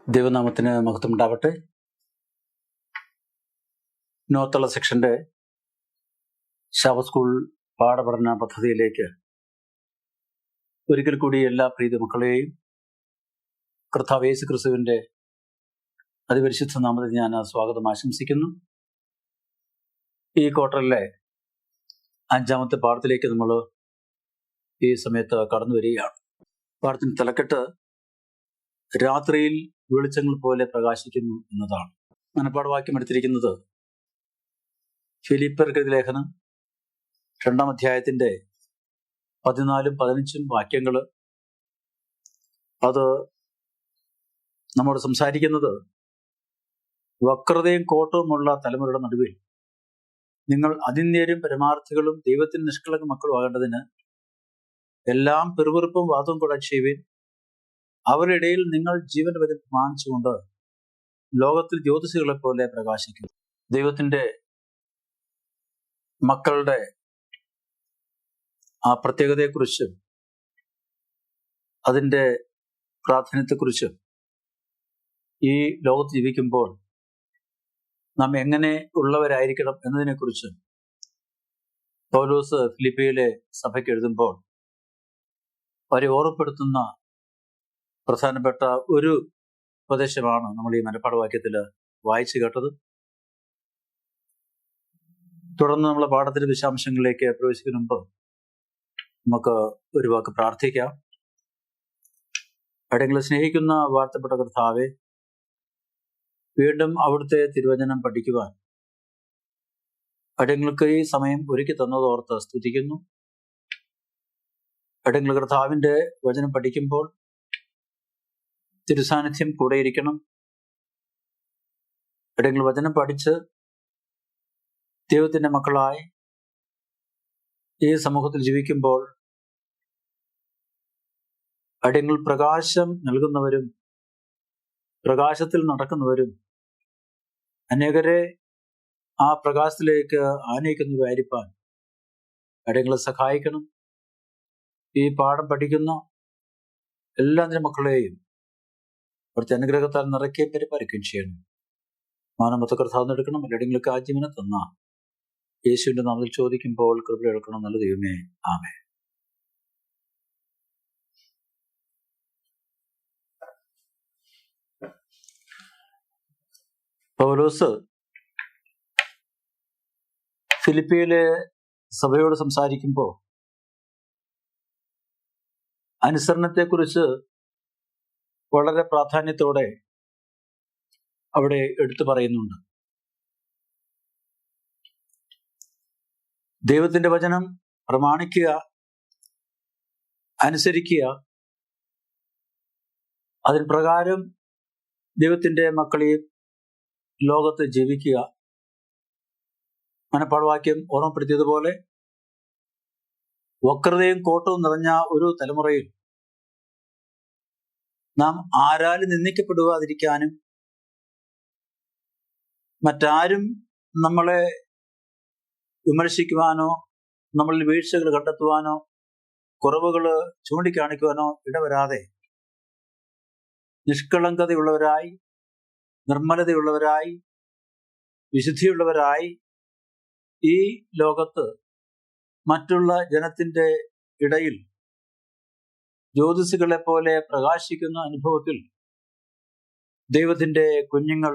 ദൈവനാമത്തിന് മഹത്വം ഉണ്ടാവട്ടെ. നോത്തള സെക്ഷന്റെ ശാബത്ത് സ്കൂൾ പാഠപഠന പദ്ധതിയിലേക്ക് ഒരിക്കൽ കൂടി എല്ലാ പ്രീതി മക്കളെയും കർത്താവ് യേശു ക്രിസ്തുവിന്റെ അതിപരിശുദ്ധ നാമത്തിൽ ഞാൻ സ്വാഗതം ആശംസിക്കുന്നു. ഈ ക്വാർട്ടറിലെ 5ാമത്തെ പാഠത്തിലേക്ക് നമ്മൾ ഈ സമയത്ത് കടന്നു വരികയാണ്. പാഠത്തിന്റെ തലക്കെട്ട് രാത്രിയിൽ വെളിച്ചങ്ങൾ പോലെ പ്രകാശിക്കുന്നു എന്നതാണ്. മനപ്പാഠവാക്യം എടുത്തിരിക്കുന്നത് ഫിലിപ്പിയർക്ക് ലേഖനം 2-ാം അധ്യായത്തിന്റെ 14-15 വാക്യങ്ങൾ. അത് നമ്മോട് സംസാരിക്കുന്നത് വക്രതയും കോട്ടവുമുള്ള തലമുറയുടെ നടുവിൽ നിങ്ങൾ അതിന്യരും പരമാർത്ഥികളും ദൈവത്തിന് നിഷ്കളങ്ക മക്കളും ആകേണ്ടതിന് എല്ലാം പെറുപെറുപ്പും വാദവും കൂടെ ചെയ്യുവിൻ. അവരുടെ ഇടയിൽ നിങ്ങൾ ജീവന്റെ വചനം പ്രമാണിച്ചുകൊണ്ട് ലോകത്തിൽ ജ്യോതിഷികളെ പോലെ പ്രകാശിക്കും. ദൈവത്തിന്റെ മക്കളുടെ ആ പ്രത്യേകതയെക്കുറിച്ചും അതിൻ്റെ പ്രാധാന്യത്തെക്കുറിച്ചും ഈ ലോകത്ത് ജീവിക്കുമ്പോൾ നാം എങ്ങനെ ഉള്ളവരായിരിക്കണം എന്നതിനെക്കുറിച്ചും പൗലോസ് ഫിലിപ്പിയിലെ സഭയ്ക്ക് എഴുതുമ്പോൾ അവരെ ഓർമ്മപ്പെടുത്തുന്ന പ്രധാനപ്പെട്ട ഒരു ഉപദേശമാണ് നമ്മൾ ഈ മനപ്പാഠവാക്യത്തിൽ വായിച്ചു കേട്ടത്. തുടർന്ന് നമ്മൾ പാഠത്തിന്റെ വിശദാംശങ്ങളിലേക്ക് പ്രവേശിക്കുന്ന മുമ്പ് നമുക്ക് ഒരു വാക്ക് പ്രാർത്ഥിക്കാം. അടിയങ്ങളെ സ്നേഹിക്കുന്ന വാഴ്ത്തപ്പെട്ട കർത്താവെ, വീണ്ടും അവിടുത്തെ തിരുവചനം പഠിക്കുവാൻ അടിയങ്ങൾക്ക് ഈ സമയം ഒരുക്കി തന്നതോർത്ത് സ്തുതിക്കുന്നു. അടിയങ്ങൾ കർത്താവിന്റെ വചനം പഠിക്കുമ്പോൾ തിരുസാന്നിധ്യം കൂടെയിരിക്കണം. അടിയങ്ങൾ വചനം പഠിച്ച് ദൈവത്തിന്റെ മക്കളായി ഈ സമൂഹത്തിൽ ജീവിക്കുമ്പോൾ അടിയങ്ങൾ പ്രകാശം നൽകുന്നവരും പ്രകാശത്തിൽ നടക്കുന്നവരും അനേകരെ ആ പ്രകാശത്തിലേക്ക് ആനയിക്കുന്നവരായിരിക്കാൻ അടിയങ്ങളെ സഹായിക്കണം. ഈ പാഠം പഠിക്കുന്ന എല്ലാ മക്കളെയും അവിടുത്തെ അനുഗ്രഹത്താൽ നിറയ്ക്കുകയും പരിപാലിക്കുകയും ചെയ്യണം. മാനമത്തെ കർത്താവ് എടുക്കണം. അടിയങ്ങൾക്ക് ആജീവനെ തന്ന യേശുവിന്റെ നാമത്തിൽ ചോദിക്കുമ്പോൾ കൃപ എടുക്കണം. നല്ല ദൈവമേ, ആമേൻ. പൗലോസ് ഫിലിപ്പിയിലെ സഭയോട് സംസാരിക്കുമ്പോൾ അനുസരണത്തെക്കുറിച്ച് വളരെ പ്രാധാന്യത്തോടെ അവിടെ എടുത്തു പറയുന്നുണ്ട്. ദൈവത്തിന്റെ വചനം പ്രമാണിക്കുക, അനുസരിക്കുക, അതിന് പ്രകാരം ദൈവത്തിന്റെ മക്കളെയും ലോകത്ത് ജീവിക്കുക. മനപ്പാഠവാക്യം ഓർമ്മപ്പെടുത്തിയതുപോലെ വക്രതയും കോട്ടവും നിറഞ്ഞ ഒരു തലമുറയിൽ നാം ആരാലും നിന്ദിക്കപ്പെടുവാതിരിക്കാനും മറ്റാരും നമ്മളെ വിമർശിക്കുവാനോ നമ്മളിൽ വീഴ്ചകൾ കണ്ടെത്തുവാനോ കുറവുകൾ ചൂണ്ടിക്കാണിക്കുവാനോ ഇടവരാതെ നിഷ്കളങ്കതയുള്ളവരായി, നിർമ്മലതയുള്ളവരായി, വിശുദ്ധിയുള്ളവരായി ഈ ലോകത്ത് മറ്റുള്ള ജനത്തിന്റെ ഇടയിൽ ജ്യോതിഷികളെ പോലെ പ്രകാശിക്കുന്ന അനുഭവത്തിൽ ദൈവത്തിന്റെ കുഞ്ഞുങ്ങൾ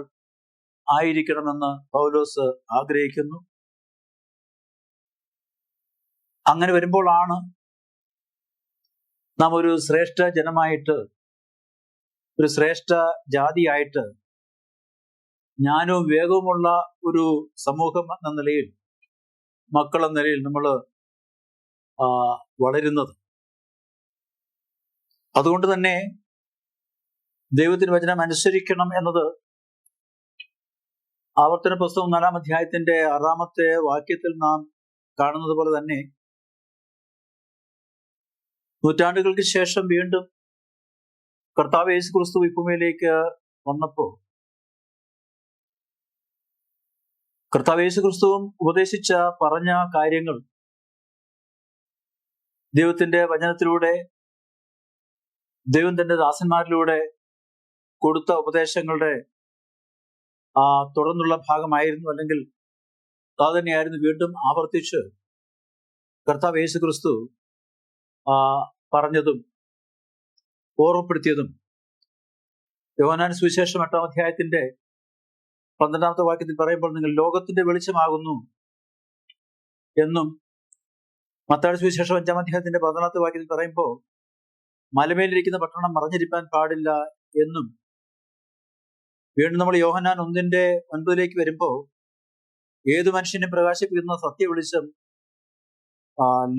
ആയിരിക്കണമെന്ന് പൗലോസ് ആഗ്രഹിക്കുന്നു. അങ്ങനെ വരുമ്പോഴാണ് നാം ഒരു ശ്രേഷ്ഠ ജനമായിട്ട്, ഒരു ശ്രേഷ്ഠ ജാതിയായിട്ട്, ജ്ഞാനവും വേഗവുമുള്ള ഒരു സമൂഹം എന്ന നിലയിൽ, മക്കൾ എന്ന നിലയിൽ നമ്മൾ വളരുന്നത്. അതുകൊണ്ട് തന്നെ ദൈവത്തിന്റെ വചനം അനുസരിക്കണം എന്നത് ആവർത്തന പുസ്തകം 4-ാം അധ്യായത്തിന്റെ 6-ാമത്തെ വാക്യത്തിൽ നാം കാണുന്നത് പോലെ തന്നെ നൂറ്റാണ്ടുകൾക്ക് ശേഷം വീണ്ടും കർത്താവ് യേശു ക്രിസ്തു ഈ ഭൂമിയിലേക്ക് വന്നപ്പോൾ കർത്താവ് യേശു ക്രിസ്തുവും ഉപദേശിച്ച പറഞ്ഞ കാര്യങ്ങൾ ദൈവത്തിന്റെ വചനത്തിലൂടെ, ദൈവം തന്റെ ദാസന്മാരിലൂടെ കൊടുത്ത ഉപദേശങ്ങളുടെ തുടർന്നുള്ള ഭാഗമായിരുന്നു, അല്ലെങ്കിൽ അത് തന്നെയായിരുന്നു വീണ്ടും ആവർത്തിച്ച് കർത്താവ് യേശു ക്രിസ്തു പറഞ്ഞതും ഓർമ്മപ്പെടുത്തിയതും. യോഹന്നാൻ സുവിശേഷം 8-ാം അധ്യായത്തിന്റെ 12-ാമത്തെ വാക്യത്തിൽ പറയുമ്പോൾ നിങ്ങൾ ലോകത്തിന്റെ വെളിച്ചമാകുന്നു എന്നും, മത്തായിയുടെ സുവിശേഷം 5-ാം അധ്യായത്തിന്റെ 14-ാമത്തെ വാക്യത്തിൽ പറയുമ്പോൾ മലമേലിരിക്കുന്ന പട്ടണം മറഞ്ഞിരിക്കാൻ പാടില്ല എന്നും, വീണ്ടും നമ്മൾ യോഹന്നാൻ 1:9 വരുമ്പോൾ ഏതു മനുഷ്യനെ പ്രകാശിപ്പിക്കുന്ന സത്യ വെളിച്ചം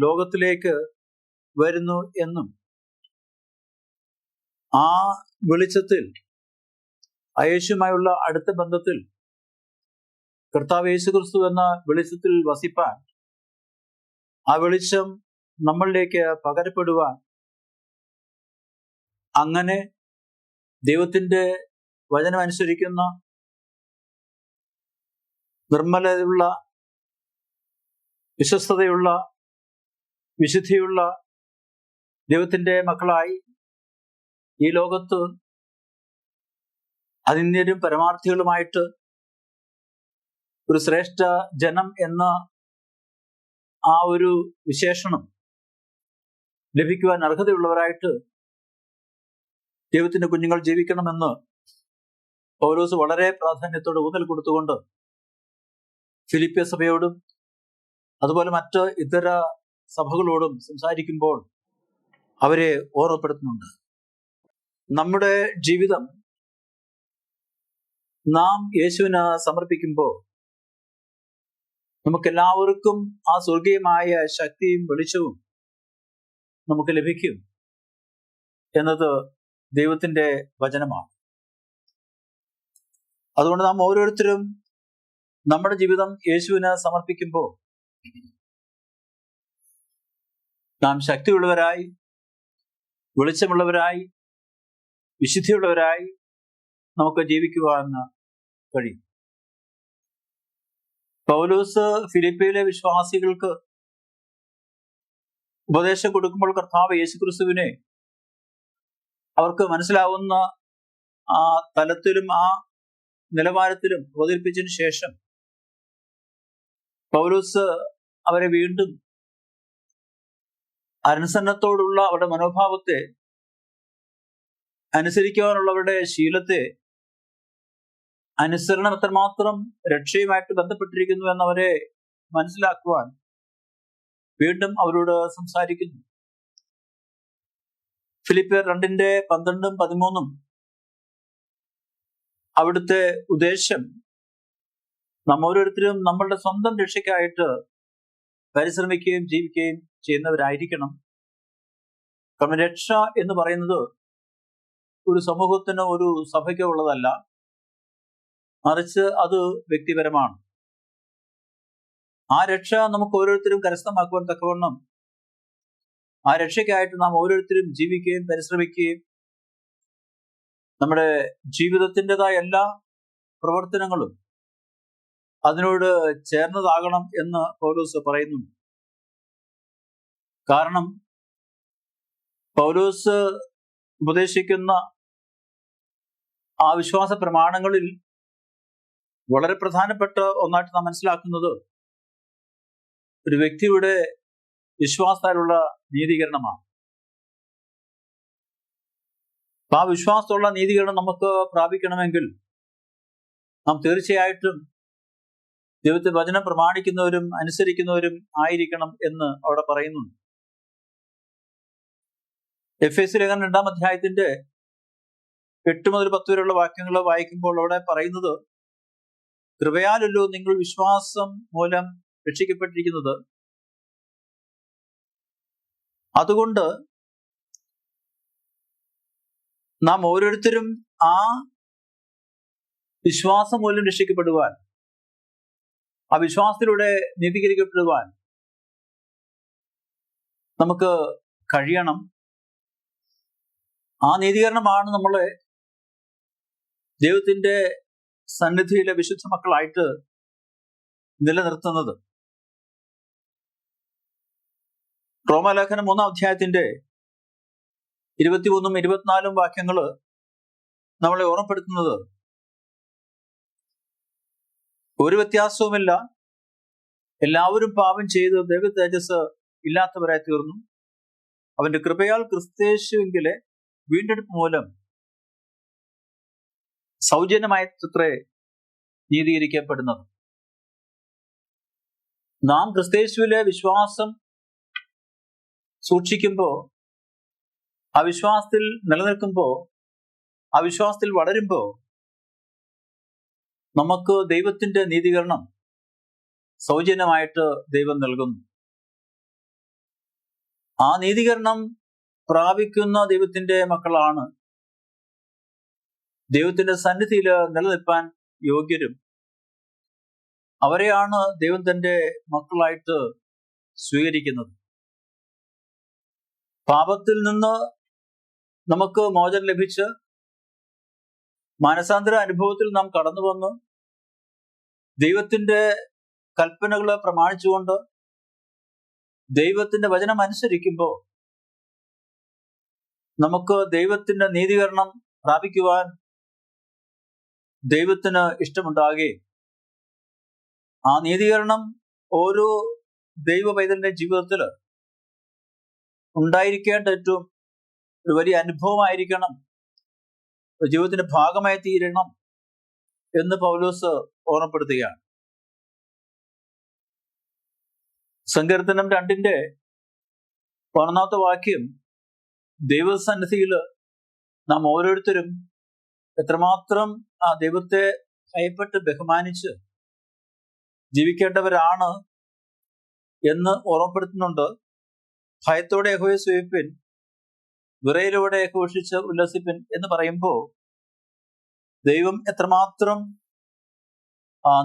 ലോകത്തിലേക്ക് വരുന്നു എന്നും, ആ വെളിച്ചത്തിൽ യേശുവുമായുള്ള അടുത്ത ബന്ധത്തിൽ കർത്താവ് യേശു ക്രിസ്തു എന്ന വെളിച്ചത്തിൽ വസിപ്പാൻ, ആ വെളിച്ചം നമ്മളിലേക്ക് പകരപ്പെടുവാൻ, അങ്ങനെ ദൈവത്തിന്റെ വചനം അനുസരിക്കുന്ന നിർമ്മലതയുള്ള, വിശ്വസ്തതയുള്ള, വിശുദ്ധിയുള്ള ദൈവത്തിന്റെ മക്കളായി ഈ ലോകത്ത് അതിന്യരും പരമാർത്ഥികളുമായിട്ട് ഒരു ശ്രേഷ്ഠ ജനം എന്ന ആ ഒരു വിശേഷണം ലഭിക്കുവാൻ അർഹതയുള്ളവരായിട്ട് ദൈവത്തിന്റെ കുഞ്ഞുങ്ങൾ ജീവിക്കണമെന്ന് പൗലോസ് വളരെ പ്രാധാന്യത്തോടെ ഊന്നൽ കൊടുത്തുകൊണ്ട് ഫിലിപ്പിയ സഭയോടും അതുപോലെ മറ്റ് ഇതര സഭകളോടും സംസാരിക്കുമ്പോൾ അവരെ ഓർമ്മപ്പെടുത്തുന്നുണ്ട്. നമ്മുടെ ജീവിതം നാം യേശുവിന് സമർപ്പിക്കുമ്പോൾ നമുക്കെല്ലാവർക്കും ആ സ്വർഗീയമായ ശക്തിയും വെളിച്ചവും നമുക്ക് ലഭിക്കും എന്നത് ദൈവത്തിന്റെ വചനമാണ്. അതുകൊണ്ട് നാം ഓരോരുത്തരും നമ്മുടെ ജീവിതം യേശുവിന് സമർപ്പിക്കുമ്പോൾ നാം ശക്തിയുള്ളവരായി, വെളിച്ചമുള്ളവരായി, വിശുദ്ധിയുള്ളവരായി നമുക്ക് ജീവിക്കുവാൻ കഴിയും. പൗലോസ് ഫിലിപ്പിയിലെ വിശ്വാസികൾക്ക് ഉപദേശം കൊടുക്കുമ്പോൾ കർത്താവ് യേശുക്രിസ്തുവിനെ അവർക്ക് മനസ്സിലാവുന്ന ആ തലത്തിലും ആ നിലവാരത്തിലും അവതരിപ്പിച്ചതിന് ശേഷം പൗലോസ് അവരെ വീണ്ടും അനുസരണത്തോടുള്ള അവരുടെ മനോഭാവത്തെ, അനുസരിക്കുവാനുള്ളവരുടെ ശീലത്തെ, അനുസരണം എത്രമാത്രം രക്ഷയുമായിട്ട് ബന്ധപ്പെട്ടിരിക്കുന്നു എന്നവരെ മനസ്സിലാക്കുവാൻ വീണ്ടും അവരോട് സംസാരിക്കുന്നു. ഫിലിപ്പിയർ 2:12-13 അവിടുത്തെ ഉദ്ദേശം നാം ഓരോരുത്തരും നമ്മളുടെ സ്വന്തം രക്ഷയ്ക്കായിട്ട് പരിശ്രമിക്കുകയും ജീവിക്കുകയും ചെയ്യുന്നവരായിരിക്കണം. കാരണം രക്ഷ എന്ന് പറയുന്നത് ഒരു സമൂഹത്തിനോ ഒരു സഭയ്ക്കോ ഉള്ളതല്ല, മറിച്ച് അത് വ്യക്തിപരമാണ്. ആ രക്ഷ നമുക്ക് ഓരോരുത്തരും കരസ്ഥമാക്കുവാൻ തക്കവണ്ണം ആ രക്ഷയ്ക്കായിട്ട് നാം ഓരോരുത്തരും ജീവിക്കുകയും പരിശ്രമിക്കുകയും നമ്മുടെ ജീവിതത്തിൻ്റെതായ എല്ലാ പ്രവർത്തനങ്ങളും അതിനോട് ചേർന്നതാകണം എന്ന് പൗലോസ് പറയുന്നു. കാരണം പൗലോസ് ഉപദേശിക്കുന്ന ആ വിശ്വാസ പ്രമാണങ്ങളിൽ വളരെ പ്രധാനപ്പെട്ട ഒന്നായിട്ട് നാം മനസ്സിലാക്കുന്നത് ഒരു വ്യക്തിയുടെ വിശ്വാസത്താലുള്ള നീതീകരണമാണ്. ആ വിശ്വാസത്തുള്ള നീതീകരണം നമുക്ക് പ്രാപിക്കണമെങ്കിൽ നാം തീർച്ചയായിട്ടും ദൈവത്തെ വചനം പ്രമാണിക്കുന്നവരും അനുസരിക്കുന്നവരും ആയിരിക്കണം എന്ന് അവിടെ പറയുന്നുണ്ട്. എഫേസ്യ ലേഖനം 2-ാം അധ്യായത്തിന്റെ 8 മുതൽ 10 വരെയുള്ള വാക്യങ്ങൾ വായിക്കുമ്പോൾ അവിടെ പറയുന്നത്, കൃപയാലല്ലോ നിങ്ങൾ വിശ്വാസം മൂലം രക്ഷിക്കപ്പെട്ടിരിക്കുന്നത്, അതുകൊണ്ട് നാം ഓരോരുത്തരും ആ വിശ്വാസം മൂലം രക്ഷിക്കപ്പെടുവാൻ, ആ വിശ്വാസത്തിലൂടെ നീതീകരിക്കപ്പെടുവാൻ നമുക്ക് കഴിയണം. ആ നീതീകരണമാണ് നമ്മളെ ദൈവത്തിന്റെ സന്നിധിയിലെ വിശുദ്ധ മക്കളായിട്ട് നിലനിർത്തുന്നത്. റോമാലേഖനം 3-ാം അധ്യായത്തിന്റെ 23-24 വാക്യങ്ങള് നമ്മളെ ഓർമ്മപ്പെടുത്തുന്നത് ഒരു വ്യത്യാസവുമില്ല, എല്ലാവരും പാപം ചെയ്ത് ദൈവ തേജസ് ഇല്ലാത്തവരായി തീർന്നു. അവന്റെ കൃപയാൽ ക്രിസ്തയേശുവിലെ വീണ്ടെടുപ്പ് മൂലം സൗജന്യമായ ചിത്രേ നീതീകരിക്കപ്പെടുന്നത്. നാം ക്രിസ്തയേശുവിലെ വിശ്വാസം സൂക്ഷിക്കുമ്പോൾ, ആ വിശ്വാസത്തിൽ നിലനിൽക്കുമ്പോൾ, ആ വിശ്വാസത്തിൽ വളരുമ്പോൾ നമുക്ക് ദൈവത്തിന്റെ നീതീകരണം സൗജന്യമായിട്ട് ദൈവം നൽകുന്നു. ആ നീതീകരണം പ്രാപിക്കുന്ന ദൈവത്തിന്റെ മക്കളാണ് ദൈവത്തിന്റെ സന്നിധിയിൽ നിലനിൽപ്പാൻ യോഗ്യരും. അവരെയാണ് ദൈവം തന്റെ മക്കളായിട്ട് സ്വീകരിക്കുന്നത്. പാപത്തിൽ നിന്ന് നമുക്ക് മോചനം ലഭിച്ച് മാനസാന്തര അനുഭവത്തിൽ നാം കടന്നു വന്ന് ദൈവത്തിന്റെ കൽപ്പനകളെ പ്രമാണിച്ചുകൊണ്ട് ദൈവത്തിന്റെ വചനം അനുസരിക്കുമ്പോൾ നമുക്ക് ദൈവത്തിന്റെ നീതീകരണം പ്രാപിക്കുവാൻ ദൈവത്തിന് ഇഷ്ടമുണ്ടാകുകയും ആ നീതീകരണം ഓരോ ദൈവ പൈതലിന്റെ ജീവിതത്തിൽ ഉണ്ടായിരിക്കേണ്ട ഏറ്റവും ഒരു വലിയ അനുഭവമായിരിക്കണം, ജീവിതത്തിന്റെ ഭാഗമായി തീരണം എന്ന് പൗലോസ് ഓർമ്മപ്പെടുത്തുകയാണ്. സങ്കീർത്തനം 2:11 വാക്യം ദൈവസന്നിധിയിൽ നാം ഓരോരുത്തരും എത്രമാത്രം ആ ദൈവത്തെ ഭയപ്പെട്ട് ബഹുമാനിച്ച് ജീവിക്കേണ്ടവരാണ് എന്ന് ഓർമ്മപ്പെടുത്തുന്നുണ്ട്. ഭയത്തോടെ യഹോവയെ സേവിപ്പിൻ, വിറയലോടെ ഘോഷിച്ച് ഉല്ലസിപ്പിൻ എന്ന് പറയുമ്പോൾ ദൈവം എത്രമാത്രം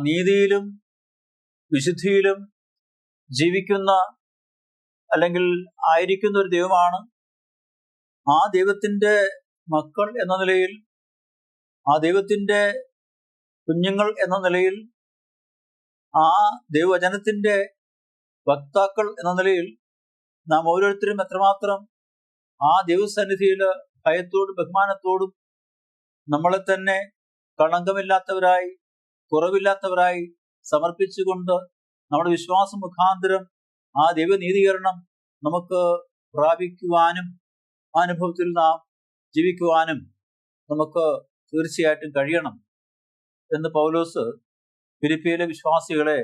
നീതിയിലും വിശുദ്ധിയിലും ജീവിക്കുന്ന അല്ലെങ്കിൽ ആയിരിക്കുന്ന ഒരു ദൈവമാണ്. ആ ദൈവത്തിന്റെ മക്കൾ എന്ന നിലയിൽ, ആ ദൈവത്തിന്റെ കുഞ്ഞുങ്ങൾ എന്ന നിലയിൽ, ആ ദൈവവചനത്തിന്റെ വക്താക്കൾ എന്ന നിലയിൽ നാം ഓരോരുത്തരും എത്രമാത്രം ആ ദൈവസന്നിധിയിൽ ഭയത്തോടും ബഹുമാനത്തോടും നമ്മളെ തന്നെ കളങ്കമില്ലാത്തവരായി, കുറവില്ലാത്തവരായി സമർപ്പിച്ചുകൊണ്ട് നമ്മുടെ വിശ്വാസം മുഖാന്തരം ആ ദൈവനീതീകരണം നമുക്ക് പ്രാപിക്കുവാനും അനുഭവത്തിൽ നാം ജീവിക്കുവാനും നമുക്ക് തീർച്ചയായിട്ടും കഴിയണം എന്ന് പൗലോസ് ഫിലിപ്പിയിലെ വിശ്വാസികളെ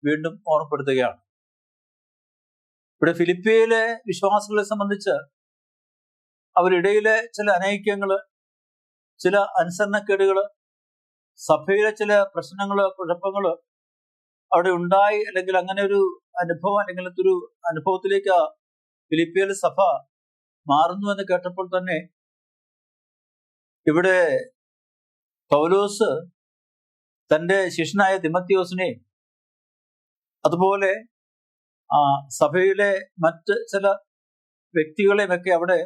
വീണ്ടും ഓർമ്മപ്പെടുത്തുകയാണ്. ഇവിടെ ഫിലിപ്പിയിലെ വിശ്വാസികളെ സംബന്ധിച്ച് അവരിടയിലെ ചില അനൈക്യങ്ങള്, ചില അനുസരണക്കേടുകള്, സഭയിലെ ചില പ്രശ്നങ്ങള്, കുഴപ്പങ്ങള് അവിടെ ഉണ്ടായി. അല്ലെങ്കിൽ അങ്ങനെ ഒരു അനുഭവം, അല്ലെങ്കിൽ ഒരു അനുഭവത്തിലേക്ക് ഫിലിപ്പിയിലെ സഭ മാറുന്നു എന്ന് കേട്ടപ്പോൾ തന്നെ ഇവിടെ പൗലോസ് തന്റെ ശിഷ്യനായ തിമത്തിയോസിനെ, അതുപോലെ സഭയിലെ മറ്റ് ചില വ്യക്തികളെയുമൊക്കെ അവിടെ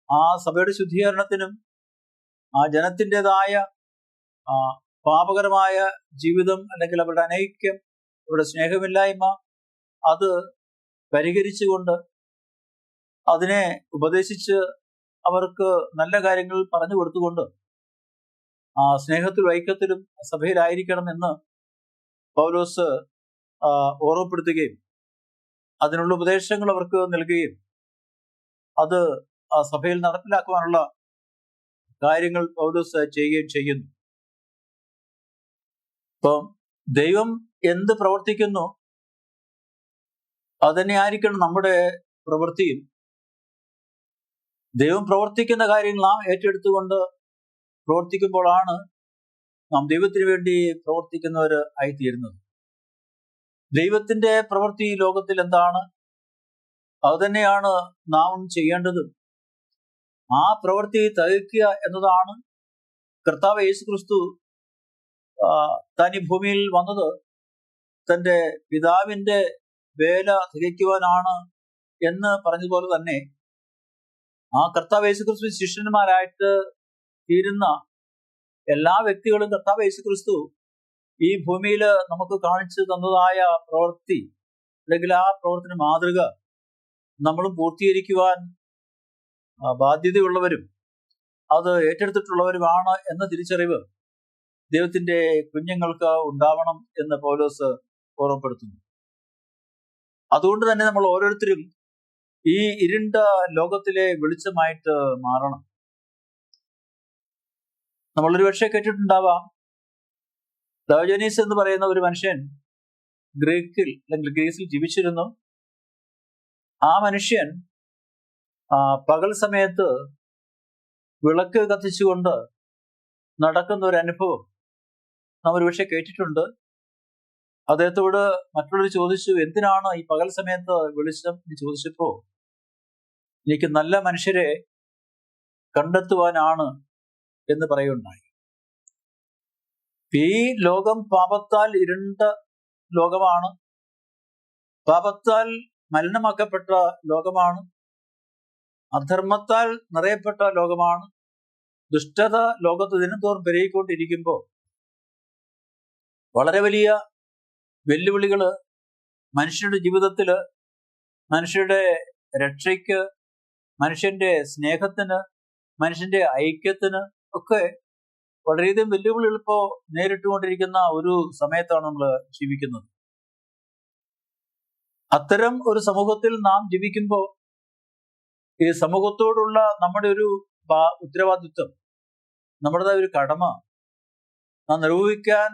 ആ സഭയുടെ ശുദ്ധീകരണത്തിനും ആ ജനത്തിൻ്റെതായ പാപകരമായ ജീവിതം, അല്ലെങ്കിൽ അവരുടെ അനൈക്യം, അവരുടെ സ്നേഹമില്ലായ്മ, അത് പരിഹരിച്ചുകൊണ്ട് അതിനെ ഉപദേശിച്ച് അവർക്ക് നല്ല കാര്യങ്ങൾ പറഞ്ഞു കൊടുത്തുകൊണ്ട് ആ സ്നേഹത്തിലും ഐക്യത്തിലും സഭയിലായിരിക്കണം എന്ന് പൗലോസ് ഓർമ്മപ്പെടുത്തുകയും അതിനുള്ള ഉപദേശങ്ങൾ അവർക്ക് നൽകുകയും അത് ആ സഭയിൽ നടപ്പിലാക്കുവാനുള്ള കാര്യങ്ങൾ പൗലോസ് ചെയ്യുകയും ചെയ്യുന്നു. അപ്പം ദൈവം എന്ത് പ്രവർത്തിക്കുന്നു അതുതന്നെ ആയിരിക്കണം നമ്മുടെ പ്രവൃത്തിയും. ദൈവം പ്രവർത്തിക്കുന്ന കാര്യങ്ങൾ നാം ഏറ്റെടുത്തുകൊണ്ട് പ്രവർത്തിക്കുമ്പോഴാണ് നാം ദൈവത്തിന് വേണ്ടി പ്രവർത്തിക്കുന്നവർ ആയിത്തീരുന്നത്. ദൈവത്തിന്റെ പ്രവൃത്തി ലോകത്തിൽ എന്താണ്, അതുതന്നെയാണ് നാം ചെയ്യേണ്ടതും. ആ പ്രവൃത്തി തികയ്ക്കുക എന്നതാണ് കർത്താവ് യേശുക്രിസ്തു താൻ ഈ ഭൂമിയിൽ വന്നത് തന്റെ പിതാവിന്റെ വേല തികയ്ക്കുവാനാണ് എന്ന് പറഞ്ഞതുപോലെ തന്നെ ആ കർത്താവ് യേശുക്രിസ്തു ശിഷ്യന്മാരായിട്ട് തീരുന്ന എല്ലാ വ്യക്തികളും കർത്താവ് യേശുക്രിസ്തു ഈ ഭൂമിയിൽ നമുക്ക് കാണിച്ചു തന്നതായ പ്രവൃത്തി, അല്ലെങ്കിൽ ആ പ്രവർത്തന മാതൃക നമ്മളും പൂർത്തീകരിക്കുവാൻ ബാധ്യതയുള്ളവരും അത് ഏറ്റെടുത്തിട്ടുള്ളവരുമാണ് എന്ന തിരിച്ചറിവ് ദൈവത്തിന്റെ കുഞ്ഞുങ്ങൾക്ക് ഉണ്ടാവണം എന്ന് പൗലോസ് ഓർമ്മപ്പെടുത്തുന്നു. അതുകൊണ്ട് തന്നെ നമ്മൾ ഓരോരുത്തരും ഈ ഇരുണ്ട ലോകത്തിലെ വെളിച്ചമായിട്ട് മാറണം. നമ്മളൊരു പക്ഷേ കേട്ടിട്ടുണ്ടാവാം, ഡയോജനീസ് എന്ന് പറയുന്ന ഒരു മനുഷ്യൻ ഗ്രീസിൽ ജീവിച്ചിരുന്നു. ആ മനുഷ്യൻ പകൽ സമയത്ത് വിളക്ക് കത്തിച്ചുകൊണ്ട് നടക്കുന്ന ഒരു അനുഭവം നാം ഒരു പക്ഷേ കേട്ടിട്ടുണ്ട്. അദ്ദേഹത്തോട് മറ്റുള്ളവർ ചോദിച്ചു, എന്തിനാണ് ഈ പകൽ സമയത്ത് വെളിച്ചം എന്ന് ചോദിച്ചപ്പോ, എനിക്ക് നല്ല മനുഷ്യരെ കണ്ടെത്തുവാനാണ് എന്ന് പറയുകയുണ്ടായി. ഈ ലോകം പാപത്താൽ ഇരുണ്ട ലോകമാണ്, പാപത്താൽ മലിനമാക്കപ്പെട്ട ലോകമാണ്, അധർമ്മത്താൽ നിറയപ്പെട്ട ലോകമാണ്. ദുഷ്ടത ലോകത്ത് ദിനംതോറും പെരുകിക്കൊണ്ടിരിക്കുമ്പോൾ വളരെ വലിയ വെല്ലുവിളികള് മനുഷ്യരുടെ ജീവിതത്തില്, മനുഷ്യരുടെ രക്ഷയ്ക്ക്, മനുഷ്യന്റെ സ്നേഹത്തിന്, മനുഷ്യന്റെ ഐക്യത്തിന് ഒക്കെ വളരെയധികം വെല്ലുവിളികൾ ഇപ്പോ നേരിട്ടുകൊണ്ടിരിക്കുന്ന ഒരു സമയത്താണ് നമ്മൾ ജീവിക്കുന്നത്. അത്തരം ഒരു സമൂഹത്തിൽ നാം ജീവിക്കുമ്പോൾ ഈ സമൂഹത്തോടുള്ള നമ്മുടെ ഒരു ഉത്തരവാദിത്വം, നമ്മുടേതായ ഒരു കടമ നാം നിർവഹിക്കാൻ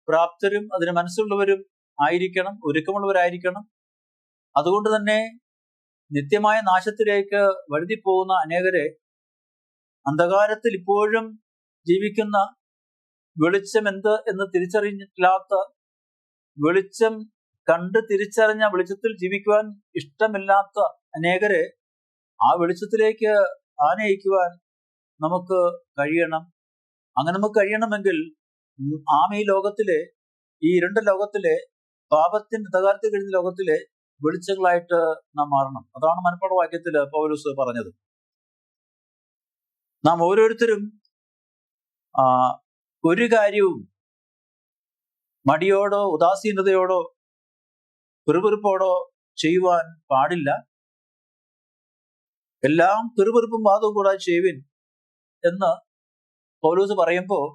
പ്രാപ്തരും അതിന് മനസ്സുള്ളവരും ആയിരിക്കണം, ഒരുക്കമുള്ളവരായിരിക്കണം. അതുകൊണ്ട് തന്നെ നിത്യമായ നാശത്തിലേക്ക് വഴുതിപ്പോകുന്ന അനേകരെ, അന്ധകാരത്തിൽ ഇപ്പോഴും ജീവിക്കുന്ന, വെളിച്ചം എന്ത് എന്ന് തിരിച്ചറിഞ്ഞിട്ടില്ലാത്ത, വെളിച്ചം കണ്ട് തിരിച്ചറിഞ്ഞ വെളിച്ചത്തിൽ ജീവിക്കുവാൻ ഇഷ്ടമില്ലാത്ത അനേകരെ ആ വെളിച്ചത്തിലേക്ക് ആനയിക്കുവാൻ നമുക്ക് കഴിയണം. അങ്ങനെ നമുക്ക് കഴിയണമെങ്കിൽ ഈ ലോകത്തിലെ, ഈ ഇരുണ്ട ലോകത്തിലെ, പാപത്തിന്റെ അന്ധകാരത്തിൽ കഴിഞ്ഞ ലോകത്തിലെ വെളിച്ചങ്ങളായിട്ട് നാം മാറണം. അതാണ് മനപ്പാഠ വാക്യത്തില് പൗലോസ് പറഞ്ഞത്. നാം ഓരോരുത്തരും ഒരു കാര്യവും മടിയോടോ ഉദാസീനതയോടോ പിറുപിറുപ്പോടോ ചെയ്യുവാൻ പാടില്ല. എല്ലാം പിറുപിറുപ്പും വാദവും കൂടാതെ ചെയ്യുവിൻ എന്ന് പൗലോസ് പറയുമ്പോൾ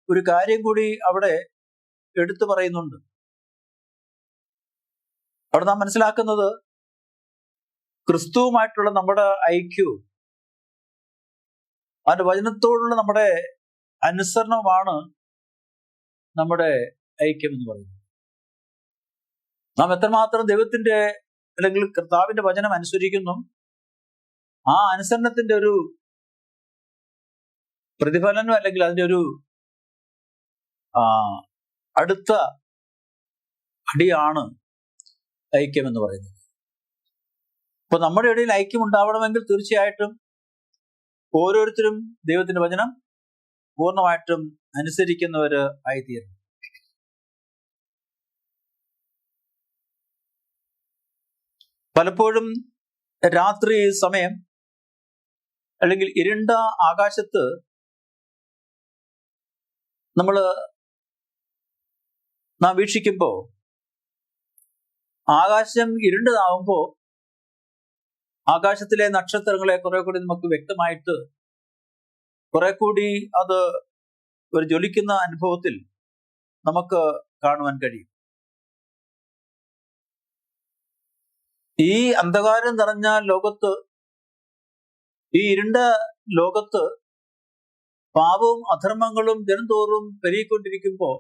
ഒരു കാര്യം കൂടി അവിടെ എടുത്തു പറയുന്നുണ്ട്. അവിടെ നാം മനസ്സിലാക്കുന്നത്, ക്രിസ്തുവുമായിട്ടുള്ള നമ്മുടെ ഐക്യവും അതിന്റെ വചനത്തോടുള്ള നമ്മുടെ അനുസരണമാണ് നമ്മുടെ ഐക്യം എന്ന് പറയുന്നത്. നാം എത്രമാത്രം ദൈവത്തിന്റെ അല്ലെങ്കിൽ കർത്താവിന്റെ വചനം അനുസരിക്കുന്നു, ആ അനുസരണത്തിന്റെ ഒരു പ്രതിഫലനം അല്ലെങ്കിൽ അതിന്റെ ഒരു അടുത്ത അടിയാണ് ഐക്യം എന്ന് പറയുന്നത്. അപ്പൊ നമ്മുടെ ഇടയിൽ ഐക്യം ഉണ്ടാവണമെങ്കിൽ തീർച്ചയായിട്ടും ഓരോരുത്തരും ദൈവത്തിന്റെ വചനം പൂർണ്ണമായിട്ടും അനുസരിക്കുന്നവര് ആയിത്തീരണം. പലപ്പോഴും രാത്രി സമയം അല്ലെങ്കിൽ ഇരുണ്ട ആകാശത്ത് നാം വീക്ഷിക്കുമ്പോൾ, ആകാശം ഇരുണ്ടതാവുമ്പോൾ ആകാശത്തിലെ നക്ഷത്രങ്ങളെ കുറെ കൂടി നമുക്ക് വ്യക്തമായിട്ട്, കുറെ കൂടി അത് ഒരു ജ്വലിക്കുന്ന അനുഭവത്തിൽ നമുക്ക് കാണുവാൻ കഴിയും. ഈ അന്ധകാരം നിറഞ്ഞ ലോകത്ത്, ഈ ഇരുണ്ട ലോകത്ത് പാപവും അധർമ്മങ്ങളും ദിനംതോറും പെരുകിക്കൊണ്ടിരിക്കുമ്പോൾ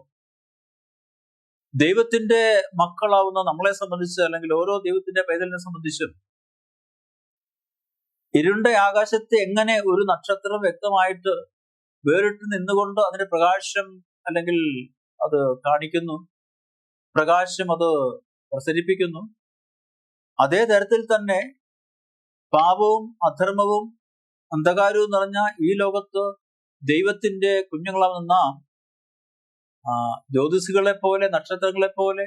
ദൈവത്തിന്റെ മക്കളാവുന്ന നമ്മളെ സംബന്ധിച്ച്, അല്ലെങ്കിൽ ഓരോ ദൈവത്തിന്റെ പൈതലിനെ സംബന്ധിച്ചും, ഇരുണ്ട ആകാശത്തെ എങ്ങനെ ഒരു നക്ഷത്രം വ്യക്തമായിട്ട് വേറിട്ട് നിന്നുകൊണ്ട് അതിന്റെ പ്രകാശം അല്ലെങ്കിൽ അത് കാണിക്കുന്നു, പ്രകാശം അത് പ്രസരിപ്പിക്കുന്നു, അതേ തരത്തിൽ തന്നെ പാപവും അധർമ്മവും അന്ധകാരവും നിറഞ്ഞ ഈ ലോകത്ത് ദൈവത്തിന്റെ കുഞ്ഞുങ്ങളാവുന്ന നാം ജ്യോതിസുകളെ പോലെ, നക്ഷത്രങ്ങളെ പോലെ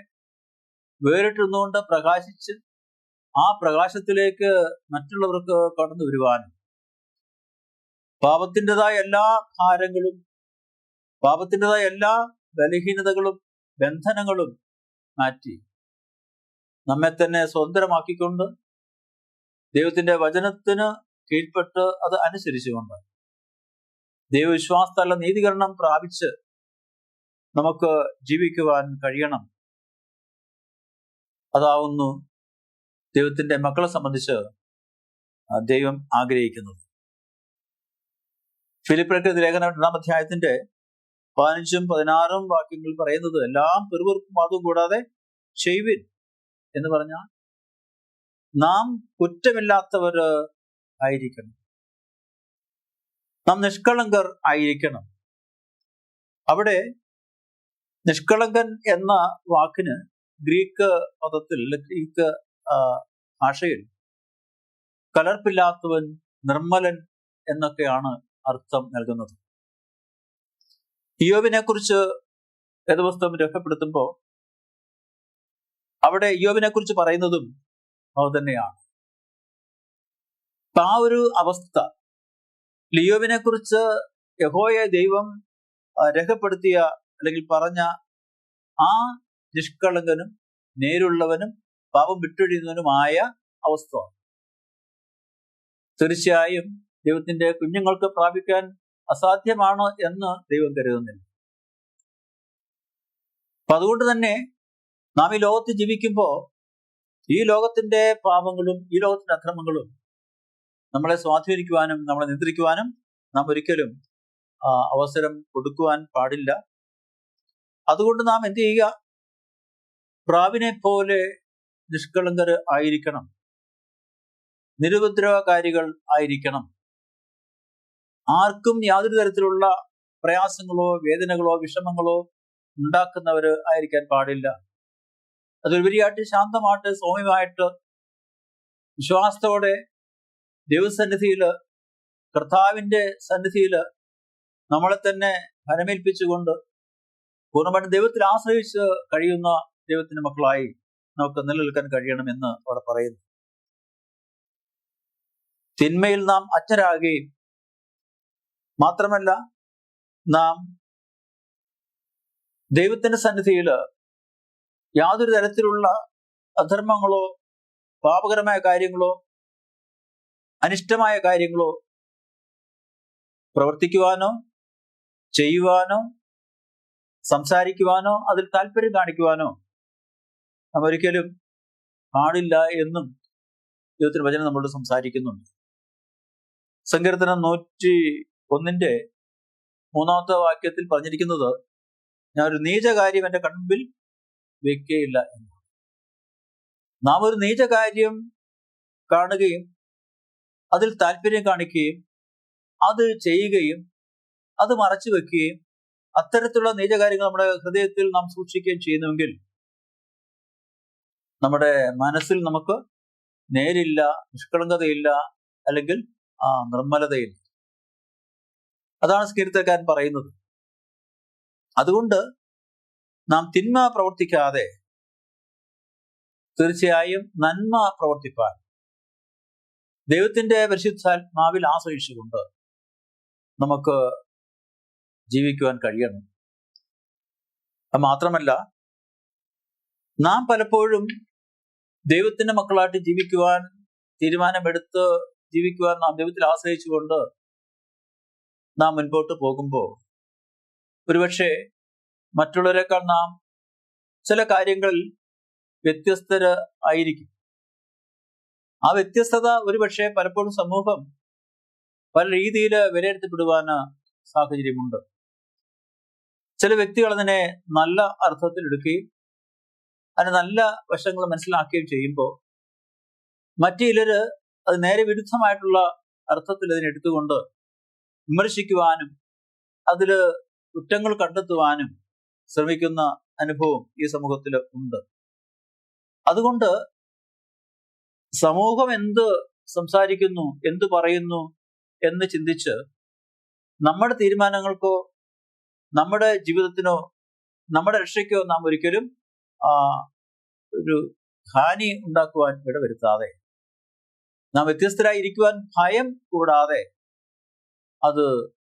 വേറിട്ട് നിന്നുകൊണ്ട് പ്രകാശിച്ച് ആ പ്രകാശത്തിലേക്ക് മറ്റുള്ളവർക്ക് കടന്നു വരുവാനും, പാപത്തിൻ്റെതായ എല്ലാ ഭാരങ്ങളും, പാപത്തിൻ്റെതായ എല്ലാ ബലഹീനതകളും ബന്ധനങ്ങളും മാറ്റി നമ്മെ തന്നെ സ്വതന്ത്രമാക്കിക്കൊണ്ട് ദൈവത്തിന്റെ വചനത്തിന് കീഴ്പ്പെട്ട് അത് അനുസരിച്ചുകൊണ്ട് ദൈവവിശ്വാസത്താലുള്ള നീതീകരണം പ്രാപിച്ച് നമുക്ക് ജീവിക്കുവാൻ കഴിയണം. അതാവുന്നു ദൈവത്തിന്റെ മക്കളെ സംബന്ധിച്ച് ദൈവം ആഗ്രഹിക്കുന്നത്. ഫിലിപ്പിയർക്ക് ലേഖനം 2-ാം അധ്യായത്തിന്റെ 15-16 വാക്യങ്ങൾ പറയുന്നത് എല്ലാം പെറുപെറുപ്പും അതും കൂടാതെ ചെയ്യുവിൻ എന്ന് പറഞ്ഞാൽ നാം കുറ്റമില്ലാത്തവർ ആയിരിക്കണം, നാം നിഷ്കളങ്കർ ആയിരിക്കണം. അവിടെ നിഷ്കളങ്കൻ എന്ന വാക്കിന് ഗ്രീക്ക് പദത്തിൽ, ഗ്രീക്ക് ഭാഷയിൽ കലർപ്പില്ലാത്തവൻ, നിർമ്മലൻ എന്നൊക്കെയാണ് അർത്ഥം നൽകുന്നത്. ഇയ്യോബിനെ കുറിച്ച് വേദപുസ്തകം രേഖപ്പെടുത്തുമ്പോൾ അവിടെ ഇയ്യോബിനെ കുറിച്ച് പറയുന്നതും അത് തന്നെയാണ്. ആ ഒരു അവസ്ഥ, ഇയ്യോബിനെ കുറിച്ച് യഹോവയെ ദൈവം രേഖപ്പെടുത്തിയ അല്ലെങ്കിൽ പറഞ്ഞ ആ നിഷ്കളങ്കനും നേരുള്ളവനും പാപം വിട്ടൊഴിയുന്നവനുമായ അവസ്ഥ തീർച്ചയായും ദൈവത്തിന്റെ കുഞ്ഞുങ്ങൾക്ക് പ്രാപിക്കാൻ അസാധ്യമാണ് എന്ന് ദൈവം കരുതുന്നില്ല. അപ്പൊ അതുകൊണ്ട് തന്നെ നാം ഈ ലോകത്ത് ജീവിക്കുമ്പോൾ ഈ ലോകത്തിന്റെ പാപങ്ങളും ഈ ലോകത്തിന്റെ അക്രമങ്ങളും നമ്മളെ സ്വാധീനിക്കുവാനും നമ്മളെ നിയന്ത്രിക്കുവാനും നാം ഒരിക്കലും അവസരം കൊടുക്കുവാൻ പാടില്ല. അതുകൊണ്ട് നാം എന്ത് ചെയ്യുക? പ്രാവിനെ പോലെ നിഷ്കളങ്കർ ആയിരിക്കണം, നിരുപദ്രവകാരികൾ ആയിരിക്കണം. ആർക്കും യാതൊരു തരത്തിലുള്ള പ്രയാസങ്ങളോ വേദനകളോ വിഷമങ്ങളോ ഉണ്ടാക്കുന്നവര് ആയിരിക്കാൻ പാടില്ല. അതുപരിയായിട്ട് ശാന്തമായിട്ട് സൗമ്യമായിട്ട് വിശ്വാസത്തോടെ ദൈവസന്നിധിയില്, കർത്താവിന്റെ സന്നിധിയില് നമ്മളെ തന്നെ ഫലമേൽപ്പിച്ചുകൊണ്ട് പൂർണ്ണമായിട്ട് ദൈവത്തിൽ ആശ്രയിച്ച് കഴിയുന്ന ദൈവത്തിന്റെ മക്കളായി നമുക്ക് നിലനിൽക്കാൻ കഴിയണമെന്ന് അവിടെ പറയുന്നു. തിന്മയിൽ നാം അജ്ഞരാകുകയും മാത്രമല്ല നാം ദൈവത്തിന്റെ സന്നിധിയില് യാതൊരു തരത്തിലുള്ള അധർമ്മങ്ങളോ പാപകരമായ കാര്യങ്ങളോ അനിഷ്ടമായ കാര്യങ്ങളോ പ്രവർത്തിക്കുവാനോ ചെയ്യുവാനോ സംസാരിക്കുവാനോ അതിൽ താല്പര്യം കാണിക്കുവാനോ നാം ഒരിക്കലും പാടില്ല എന്നും ദൈവത്തിന്റെ വചനം നമ്മളോട് സംസാരിക്കുന്നുണ്ട്. സങ്കീർത്തനം 101-ന്റെ വാക്യത്തിൽ പറഞ്ഞിരിക്കുന്നത്, ഞാൻ ഒരു നീചകാര്യം എന്റെ കൺമുമ്പിൽ വെക്കുകയില്ല എന്ന്. നാം ഒരു നീചകാര്യം കാണുകയും അതിൽ താല്പര്യം കാണിക്കുകയും അത് ചെയ്യുകയും അത് മറച്ചു വെക്കുകയും അത്തരത്തിലുള്ള നീചകാര്യങ്ങൾ നമ്മുടെ ഹൃദയത്തിൽ നാം സൂക്ഷിക്കുകയും ചെയ്യുന്നുവെങ്കിൽ നമ്മുടെ മനസ്സിൽ നമുക്ക് നേരില്ല, നിഷ്കളങ്കതയില്ല, അല്ലെങ്കിൽ നിർമ്മലതയില്ല. അതാണ് കീർത്തനക്കാരൻ പറയുന്നത്. അതുകൊണ്ട് നാം തിന്മ പ്രവർത്തിക്കാതെ തീർച്ചയായും നന്മ പ്രവർത്തിപ്പാൻ ദൈവത്തിന്റെ പരിശുദ്ധാത്മാവിൽ ആശ്രയിച്ചുകൊണ്ട് നമുക്ക് ജീവിക്കുവാൻ കഴിയണം. അത് മാത്രമല്ല, നാം പലപ്പോഴും ദൈവത്തിന്റെ മക്കളായിട്ട് ജീവിക്കുവാൻ തീരുമാനമെടുത്ത് ജീവിക്കുവാൻ നാം ദൈവത്തിൽ ആശ്രയിച്ചുകൊണ്ട് നാം മുൻപോട്ട് പോകുമ്പോൾ ഒരുപക്ഷെ മറ്റുള്ളവരെക്കാൾ നാം ചില കാര്യങ്ങളിൽ വ്യത്യസ്തര ആയിരിക്കും. ആ വ്യത്യസ്തത ഒരുപക്ഷെ പലപ്പോഴും സമൂഹം പല രീതിയിൽ വിലയിരുത്തപ്പെടുവാൻ സാഹചര്യമുണ്ട്. ചില വ്യക്തികൾ അതിനെ നല്ല അർത്ഥത്തിൽ എടുക്കുകയും അതിന് നല്ല വശങ്ങൾ മനസ്സിലാക്കുകയും ചെയ്യുമ്പോൾ മറ്റു ചിലര് അത് നേരെ വിരുദ്ധമായിട്ടുള്ള അർത്ഥത്തിൽ അതിനെടുത്തുകൊണ്ട് വിമർശിക്കുവാനും അതില് കുറ്റങ്ങൾ കണ്ടെത്തുവാനും ശ്രമിക്കുന്ന അനുഭവം ഈ സമൂഹത്തിൽ ഉണ്ട്. അതുകൊണ്ട് സമൂഹം എന്ത് സംസാരിക്കുന്നു, എന്ത് പറയുന്നു എന്ന് ചിന്തിച്ച് നമ്മുടെ തീരുമാനങ്ങൾക്കോ നമ്മുടെ ജീവിതത്തിനോ നമ്മുടെ രക്ഷയ്ക്കോ നാം ഒരിക്കലും ഒരു ഹാനി ഉണ്ടാക്കുവാൻ ഇടവരുത്താതെ, നാം വ്യത്യസ്തരായിരിക്കുവാൻ ഭയം കൂടാതെ അത്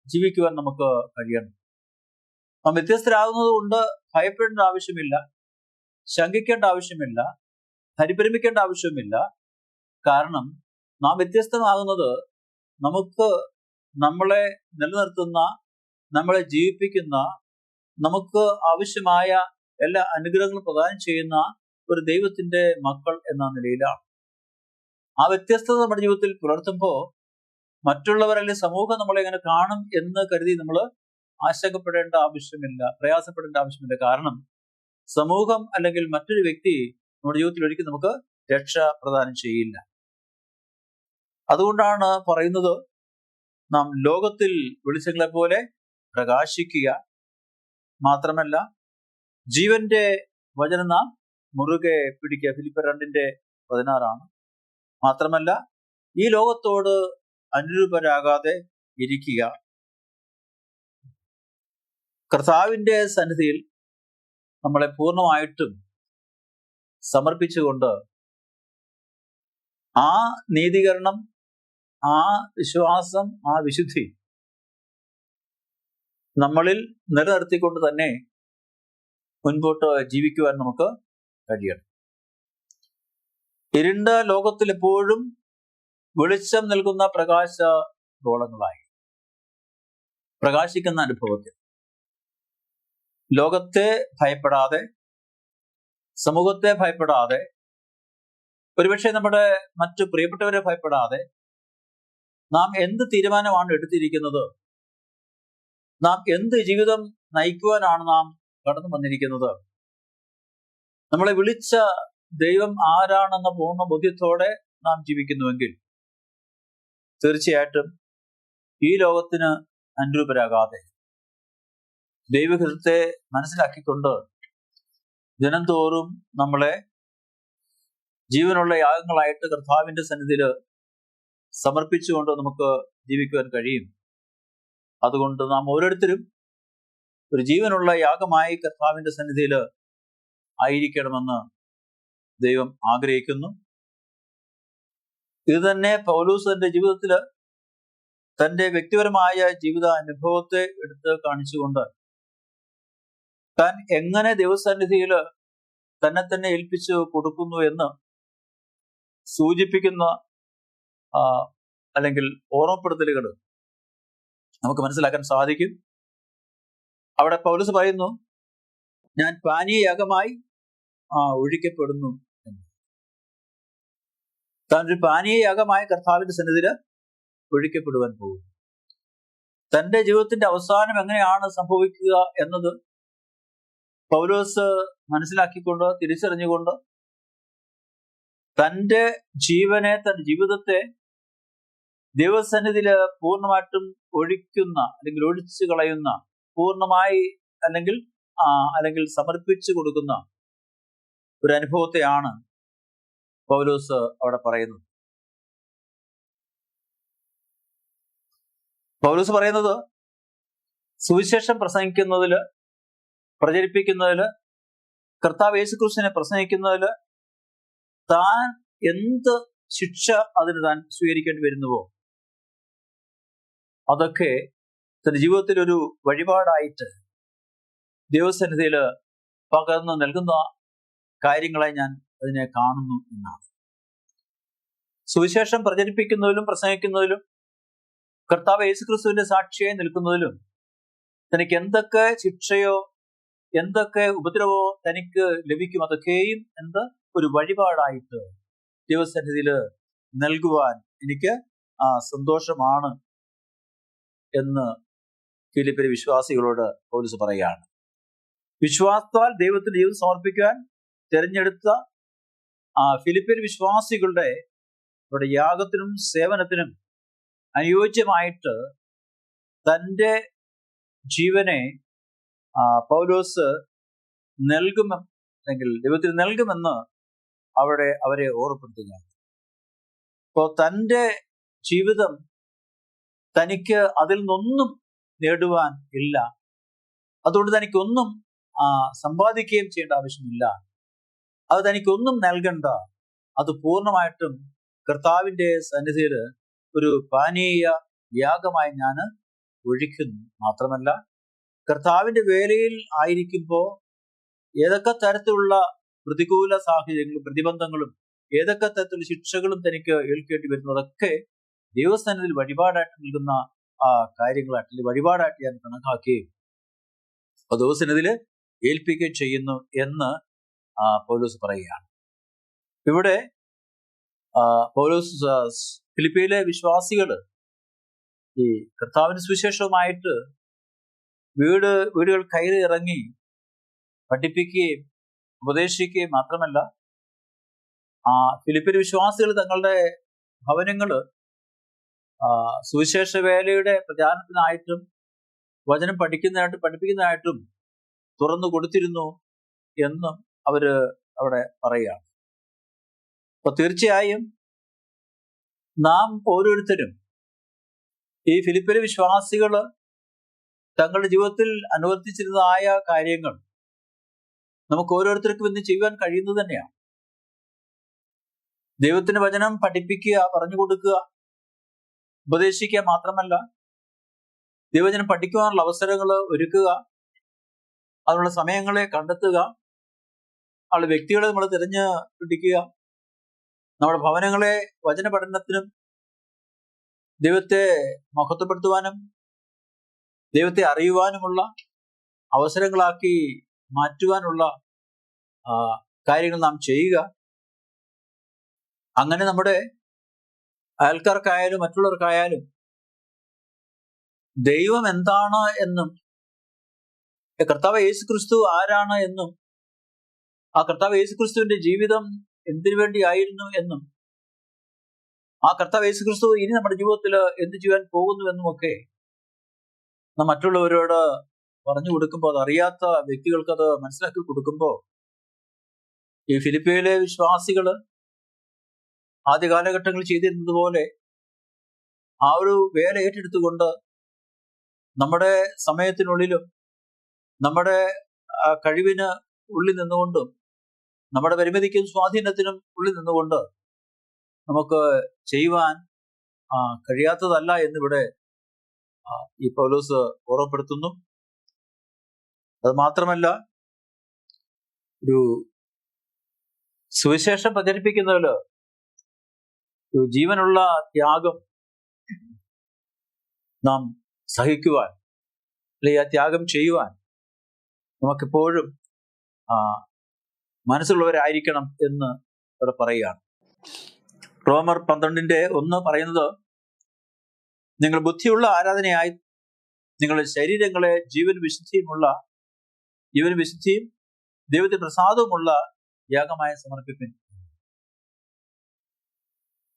ജീവിക്കുവാൻ നമുക്ക് കഴിയണം. നാം വ്യത്യസ്തരാകുന്നത് കൊണ്ട് ഭയപ്പെടേണ്ട ആവശ്യമില്ല, ശങ്കിക്കേണ്ട ആവശ്യമില്ല, പരിഭ്രമിക്കേണ്ട ആവശ്യമില്ല. കാരണം നാം വ്യത്യസ്തമാകുന്നത് നമുക്ക് നമ്മളെ നിലനിർത്തുന്ന, നമ്മളെ ജീവിപ്പിക്കുന്ന, നമുക്ക് ആവശ്യമായ എല്ലാ അനുഗ്രഹങ്ങളും പ്രദാനം ചെയ്യുന്ന ഒരു ദൈവത്തിന്റെ മക്കൾ എന്ന നിലയിലാണ്. ആ വ്യത്യസ്തത നമ്മുടെ ജീവിതത്തിൽ പുലർത്തുമ്പോൾ മറ്റുള്ളവർ അല്ലെങ്കിൽ സമൂഹം നമ്മളെ എങ്ങനെ കാണും എന്ന് കരുതി നമ്മൾ ആശങ്കപ്പെടേണ്ട ആവശ്യമില്ല, പ്രയാസപ്പെടേണ്ട ആവശ്യമില്ല. കാരണം സമൂഹം അല്ലെങ്കിൽ മറ്റൊരു വ്യക്തി നമ്മുടെ ജീവിതത്തിൽ ഒരിക്കലും നമുക്ക് രക്ഷ പ്രദാനം ചെയ്യില്ല. അതുകൊണ്ടാണ് പറയുന്നത്, നാം ലോകത്തിൽ വെളിച്ചങ്ങളെ പോലെ പ്രകാശിക്കുക, മാത്രമല്ല ജീവന്റെ വചനം നാം മുറുകെ പിടിക്കുക. ഫിലിപ്പിയർ 2:16. മാത്രമല്ല ഈ ലോകത്തോട് അനുരൂപരാകാതെ ഇരിക്കുക. കർത്താവിന്റെ സന്നിധിയിൽ നമ്മളെ പൂർണ്ണമായിട്ടും സമർപ്പിച്ചുകൊണ്ട് ആ നീതീകരണം, ആ വിശ്വാസം, ആ വിശുദ്ധി നമ്മളിൽ നിലനിർത്തിക്കൊണ്ട് തന്നെ മുൻപോട്ട് ജീവിക്കുവാൻ നമുക്ക് കഴിയണം. ഇരുണ്ട ലോകത്തിൽ എപ്പോഴും വെളിച്ചം നൽകുന്ന പ്രകാശ ഗോളങ്ങളായി പ്രകാശിക്കുന്ന അനുഭവത്തിൽ ലോകത്തെ ഭയപ്പെടാതെ, സമൂഹത്തെ ഭയപ്പെടാതെ, ഒരുപക്ഷെ നമ്മുടെ മറ്റു പ്രിയപ്പെട്ടവരെ ഭയപ്പെടാതെ, നാം എന്ത് തീരുമാനമാണ് എടുത്തിരിക്കുന്നത്, നാം എന്ത് ജീവിതം നയിക്കുവാനാണ് നാം കടന്നു വന്നിരിക്കുന്നത്, നമ്മളെ വിളിച്ച ദൈവം ആരാണെന്ന പൂർണ്ണ ബോധ്യത്തോടെ നാം ജീവിക്കുന്നുവെങ്കിൽ തീർച്ചയായിട്ടും ഈ ലോകത്തിന് അനുരൂപരാകാതെ ദൈവഹിതത്തെ മനസ്സിലാക്കിക്കൊണ്ട് ദിനം തോറും നമ്മളെ ജീവനുള്ള യാഗങ്ങളായിട്ട് കർത്താവിന്റെ സന്നിധിയിൽ സമർപ്പിച്ചുകൊണ്ട് നമുക്ക് ജീവിക്കുവാൻ കഴിയും. അതുകൊണ്ട് നാം ഓരോരുത്തരും ഒരു ജീവനുള്ള യാഗമായി കർത്താവിന്റെ സന്നിധിയിൽ ആയിരിക്കണമെന്ന് ദൈവം ആഗ്രഹിക്കുന്നു. ഇത് തന്നെ പൗലോസ് തന്റെ ജീവിതത്തിൽ തന്റെ വ്യക്തിപരമായ ജീവിത അനുഭവത്തെ എടുത്ത് കാണിച്ചുകൊണ്ട് താൻ എങ്ങനെ ദൈവസന്നിധിയിൽ തന്നെ തന്നെ ഏൽപ്പിച്ചു കൊടുക്കുന്നു എന്ന് സൂചിപ്പിക്കുന്ന അല്ലെങ്കിൽ ഓർമ്മപ്പെടുത്തലുകൾ നമുക്ക് മനസ്സിലാക്കാൻ സാധിക്കും. അവിടെ പൗലോസ് പറയുന്നു, ഞാൻ പാനീയയാഗമായി ഒഴിക്കപ്പെടുന്നു എന്ന്. താൻ ഒരു പാനീയയാഗമായ കർത്താവിന്റെ സന്നിധിയിൽ ഒഴിക്കപ്പെടുവാൻ പോകും. തന്റെ ജീവിതത്തിന്റെ അവസാനം എങ്ങനെയാണ് സംഭവിക്കുക എന്നത് പൗലോസ് മനസ്സിലാക്കിക്കൊണ്ട്, തിരിച്ചറിഞ്ഞുകൊണ്ട് തന്റെ ജീവനെ, തന്റെ ജീവിതത്തെ ദൈവസന്നിധിയിൽ പൂർണ്ണമായിട്ടും ഒഴിക്കുന്ന അല്ലെങ്കിൽ ഒഴിച്ചു കളയുന്ന, പൂർണ്ണമായി അല്ലെങ്കിൽ സമർപ്പിച്ചു കൊടുക്കുന്ന ഒരു അനുഭവത്തെയാണ് പൗലോസ് അവിടെ പറയുന്നത്. പൗലോസ് പറയുന്നത്, സുവിശേഷം പ്രസംഗിക്കുന്നതിൽ, പ്രചരിപ്പിക്കുന്നതിൽ, കർത്താവ് യേശുക്രിസ്തുവിനെ പ്രസംഗിക്കുന്നതിൽ താൻ എന്ത് ശിക്ഷ അതിന് താൻ സ്വീകരിക്കേണ്ടി വരുന്നുവോ അതൊക്കെ തന്റെ ജീവിതത്തിൽ ഒരു വഴിപാടായിട്ട് ദൈവസന്നിധിയിൽ പകർന്നു നൽകുന്ന കാര്യങ്ങളായി ഞാൻ അതിനെ കാണുന്നു എന്നാണ്. സുവിശേഷം പ്രചരിപ്പിക്കുന്നതിലും പ്രസംഗിക്കുന്നതിലും കർത്താവ് യേശുക്രിസ്തുവിന്റെ സാക്ഷിയായി നിൽക്കുന്നതിലും തനിക്ക് എന്തൊക്കെ ശിക്ഷയോ എന്തൊക്കെ ഉപദ്രവമോ തനിക്ക് ലഭിക്കും അതൊക്കെയും ഒരു വഴിപാടായിട്ട് ദൈവസന്നിധിയിൽ നൽകുവാൻ എനിക്ക് സന്തോഷമാണ് എന്ന് ഫിലിപ്പിയർ വിശ്വാസികളോട് പൗലോസ് പറയുകയാണ്. വിശ്വാസത്താൽ ദൈവത്തിന് ജീവിതം സമർപ്പിക്കാൻ തിരഞ്ഞെടുത്ത ഫിലിപ്പിയർ വിശ്വാസികളുടെ യാഗത്തിനും സേവനത്തിനും അനുയോജ്യമായിട്ട് തൻ്റെ ജീവനെ പൗലോസ് അല്ലെങ്കിൽ ദൈവത്തിന് നൽകുമെന്ന് അവരെ ഓർമ്മപ്പെടുത്തുകയാണ്. അപ്പോൾ തൻ്റെ ജീവിതം തനിക്ക് അതിൽ നിന്നൊന്നും നേടുവാൻ ഇല്ല, അതുകൊണ്ട് തനിക്കൊന്നും സമ്പാദിക്കുകയും ചെയ്യേണ്ട ആവശ്യമില്ല, അത് തനിക്കൊന്നും നൽകണ്ട, അത് പൂർണ്ണമായിട്ടും കർത്താവിന്റെ സന്നിധിയിൽ ഒരു പാനീയ യാഗമായി ഞാൻ ഒഴിക്കുന്നു. മാത്രമല്ല കർത്താവിന്റെ വേലയിൽ ആയിരിക്കുമ്പോൾ ഏതൊക്കെ തരത്തിലുള്ള പ്രതികൂല സാഹചര്യങ്ങളും പ്രതിബന്ധങ്ങളും ഏതൊക്കെ തരത്തിലുള്ള ശിക്ഷകളും തനിക്ക് ഏൽക്കേണ്ടി വരുന്നതൊക്കെ ദൈവസന്നിധിയിൽ വഴിപാടായിട്ട് നൽകുന്ന കാര്യങ്ങളായിട്ട് അല്ലെങ്കിൽ വഴിപാടായിട്ട് ഞാൻ കണക്കാക്കുകയും ദിവസത്തിനെതില് ഏൽപ്പിക്കുകയും ചെയ്യുന്നു എന്ന് പൗലോസ് പറയുകയാണ്. ഇവിടെ പൗലോസ് ഫിലിപ്പിയിലെ വിശ്വാസികള് ഈ കർത്താവിന്റെ സുവിശേഷവുമായിട്ട് വീടുകൾ കയറി ഇറങ്ങി പഠിപ്പിക്കുകയും ഉപദേശിക്കുകയും മാത്രമല്ല, ഫിലിപ്പിയിലെ വിശ്വാസികൾ തങ്ങളുടെ ഭവനങ്ങള് സുവിശേഷ വേലയുടെ പ്രചാരണത്തിനായിട്ടും വചനം പഠിപ്പിക്കുന്നതായിട്ടും തുറന്നു കൊടുത്തിരുന്നു എന്നും അവര് അവിടെ പറയുകയാണ്. അപ്പൊ തീർച്ചയായും നാം ഓരോരുത്തരും ഈ ഫിലിപ്പിയിലെ വിശ്വാസികള് തങ്ങളുടെ ജീവിതത്തിൽ അനുവർത്തിച്ചിരുന്നതായ കാര്യങ്ങൾ നമുക്ക് ഓരോരുത്തർക്കും ഇന്ന് ചെയ്യുവാൻ കഴിയുന്നത് തന്നെയാണ്. ദൈവത്തിന്റെ വചനം പഠിപ്പിക്കുക, പറഞ്ഞു കൊടുക്കുക, ഉപദേശിക്കുക മാത്രമല്ല, ദൈവവചനം പഠിക്കുവാനുള്ള അവസരങ്ങൾ ഒരുക്കുക, അതിനുള്ള സമയങ്ങളെ കണ്ടെത്തുക, അവരുടെ വ്യക്തികളെ നമ്മൾ തിരഞ്ഞു പിടിക്കുക, നമ്മുടെ ഭവനങ്ങളെ വചന പഠനത്തിനും ദൈവത്തെ മഹത്വപ്പെടുത്തുവാനും ദൈവത്തെ അറിയുവാനുമുള്ള അവസരങ്ങളാക്കി മാറ്റുവാനുള്ള കാര്യങ്ങൾ നാം ചെയ്യുക. അങ്ങനെ നമ്മുടെ അയൽക്കാർക്കായാലും മറ്റുള്ളവർക്കായാലും ദൈവം എന്താണ് എന്നും കർത്താവ് യേശുക്രിസ്തു ആരാണ് എന്നും ആ കർത്താവ് യേശുക്രിസ്തുവിന്റെ ജീവിതം എന്തിനു വേണ്ടിയായിരുന്നു എന്നും ആ കർത്താവ് യേശുക്രിസ്തു ഇനി നമ്മുടെ ജീവിതത്തിൽ എന്ത് ചെയ്യാൻ പോകുന്നു എന്നുമൊക്കെ നാം മറ്റുള്ളവരോട് പറഞ്ഞു കൊടുക്കുമ്പോൾ, അതറിയാത്ത വ്യക്തികൾക്ക് അത് മനസ്സിലാക്കി കൊടുക്കുമ്പോൾ, ഈ ഫിലിപ്പിയിലെ വിശ്വാസികള് ആദ്യ കാലഘട്ടങ്ങളിൽ ചെയ്തിരുന്നത് പോലെ ആ ഒരു വേല ഏറ്റെടുത്തുകൊണ്ട് നമ്മുടെ സമയത്തിനുള്ളിലും നമ്മുടെ കഴിവിന് ഉള്ളിൽ നിന്നുകൊണ്ടും നമ്മുടെ പരിമിതിക്കും സ്വാധീനത്തിനും ഉള്ളിൽ നിന്നുകൊണ്ട് നമുക്ക് ചെയ്യുവാൻ കഴിയാത്തതല്ല എന്നിവിടെ ഈ പൗലോസ് ഓർമ്മപ്പെടുത്തുന്നു. അത് മാത്രമല്ല, ഒരു സുവിശേഷം പ്രചരിപ്പിക്കുന്നതില് ജീവനുള്ള ത്യാഗം നാം സഹിക്കുവാൻ, അല്ലെങ്കിൽ ആ ത്യാഗം ചെയ്യുവാൻ നമുക്കെപ്പോഴും മനസ്സുള്ളവരായിരിക്കണം എന്ന് അവിടെ പറയുകയാണ്. റോമർ 12:1 പറയുന്നത്, നിങ്ങൾ ബുദ്ധിയുള്ള ആരാധനയായി നിങ്ങളുടെ ശരീരങ്ങളെ ജീവനും വിശുദ്ധിയും ദൈവത്തിന് പ്രസാദവുമുള്ള യാഗമായി സമർപ്പിപ്പിൻ.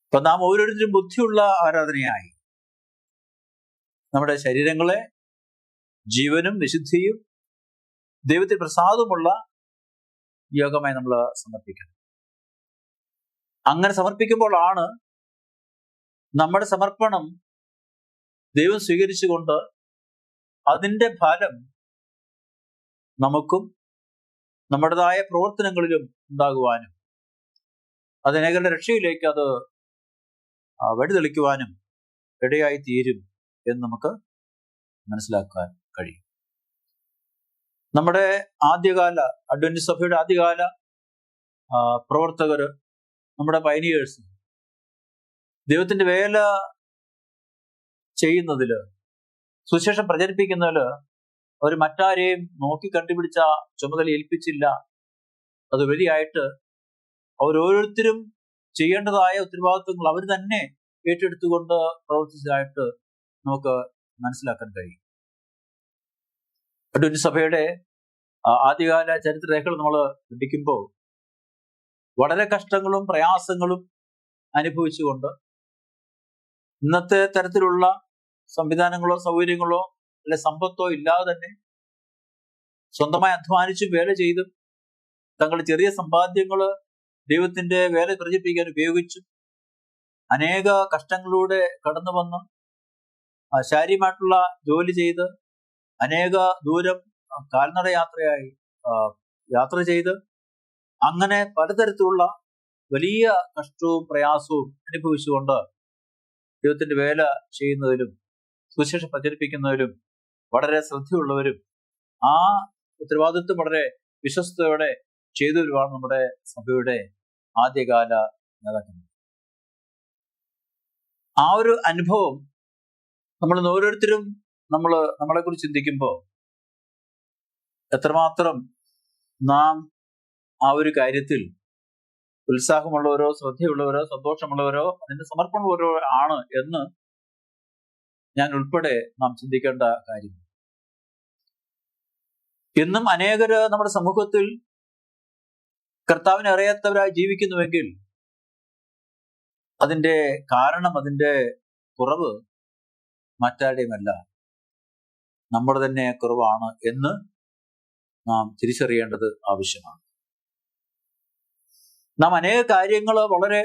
അപ്പൊ നാം ഓരോരുത്തരും ബുദ്ധിയുള്ള ആരാധനയായി നമ്മുടെ ശരീരങ്ങളെ ജീവനും വിശുദ്ധിയും ദൈവത്തിന് പ്രസാദവുമുള്ള യാഗമായി നമ്മൾ സമർപ്പിക്കണം. അങ്ങനെ സമർപ്പിക്കുമ്പോഴാണ് നമ്മുടെ സമർപ്പണം ദൈവം സ്വീകരിച്ചുകൊണ്ട് അതിൻ്റെ ഫലം നമുക്കും നമ്മുടേതായ പ്രവർത്തനങ്ങളിലും ഉണ്ടാകുവാനും അതിനേകളുടെ രക്ഷയിലേക്ക് അത് വഴിതെളിക്കുവാനും ഇടയായി തീരും എന്ന് നമുക്ക് മനസ്സിലാക്കാൻ കഴിയും. നമ്മുടെ ആദ്യകാല അഡ്വന്റിസ്റ്റ് സഭയുടെ ആദ്യകാല പ്രവർത്തകര്, നമ്മുടെ പയനിയേഴ്സ്, ദൈവത്തിന്റെ വേല ചെയ്യുന്നതില്, സുവിശേഷം പ്രചരിപ്പിക്കുന്നതില് അവർ മറ്റാരെയും നോക്കി കണ്ടുപിടിച്ച ചുമതല ഏൽപ്പിച്ചില്ല. അതുവഴിയായിട്ട് അവരോരോരുത്തരും ചെയ്യേണ്ടതായ ഉത്തരവാദിത്വങ്ങൾ അവർ തന്നെ ഏറ്റെടുത്തുകൊണ്ട് പ്രവർത്തിച്ചതായിട്ട് നമുക്ക് മനസ്സിലാക്കാൻ കഴിയും. അഡ്വന്റിസ്റ്റ് സഭയുടെ ആദ്യകാല ചരിത്രരേഖകൾ നമ്മൾ പഠിക്കുമ്പോൾ വളരെ കഷ്ടങ്ങളും പ്രയാസങ്ങളും അനുഭവിച്ചുകൊണ്ട് ഇന്നത്തെ തരത്തിലുള്ള സംവിധാനങ്ങളോ സൗകര്യങ്ങളോ അല്ലെ സമ്പത്തോ ഇല്ലാതെ തന്നെ സ്വന്തമായി അധ്വാനിച്ചും വേല ചെയ്തും തങ്ങളുടെ ചെറിയ സമ്പാദ്യങ്ങള് ദൈവത്തിന്റെ വേല പ്രചരിപ്പിക്കാൻ ഉപയോഗിച്ചു അനേക കഷ്ടങ്ങളിലൂടെ കടന്നു വന്ന് ശാരീരമായിട്ടുള്ള ജോലി ചെയ്ത് അനേക ദൂരം കാൽനട യാത്ര ചെയ്ത് അങ്ങനെ പലതരത്തിലുള്ള വലിയ കഷ്ടവും പ്രയാസവും അനുഭവിച്ചുകൊണ്ട് ദൈവത്തിന്റെ വേല ചെയ്യുന്നതിലും സുവിശേഷം പ്രചരിപ്പിക്കുന്നതിലും വളരെ ശ്രദ്ധയുള്ളവരും ആ ഉത്തരവാദിത്വം വളരെ വിശ്വസ്തയോടെ ചെയ്തവരുമാണ് നമ്മുടെ സഭയുടെ ആദ്യകാല നേതാക്കന്മാർ. ആ ഒരു അനുഭവം നമ്മൾ ഓരോരുത്തരും നമ്മളെക്കുറിച്ച് ചിന്തിക്കുമ്പോൾ എത്രമാത്രം നാം ആ ഒരു കാര്യത്തിൽ ഉത്സാഹമുള്ളവരോ, ശ്രദ്ധയുള്ളവരോ, സന്തോഷമുള്ളവരോ, അതിന്റെ സമർപ്പണമുള്ളവരോ ആണ് എന്ന് ഞാൻ ഉൾപ്പെടെ നാം ചിന്തിക്കേണ്ട കാര്യം. ഇന്നും അനേകര് നമ്മുടെ സമൂഹത്തിൽ കർത്താവിനെ അറിയാത്തവരായി ജീവിക്കുന്നുവെങ്കിൽ അതിന്റെ കാരണം, അതിന്റെ കുറവ് മറ്റാരുടെയുമല്ല, നമ്മുടെ തന്നെ കുറവാണ് എന്ന് നാം തിരിച്ചറിയേണ്ടത് ആവശ്യമാണ്. നാം അനേക കാര്യങ്ങൾ വളരെ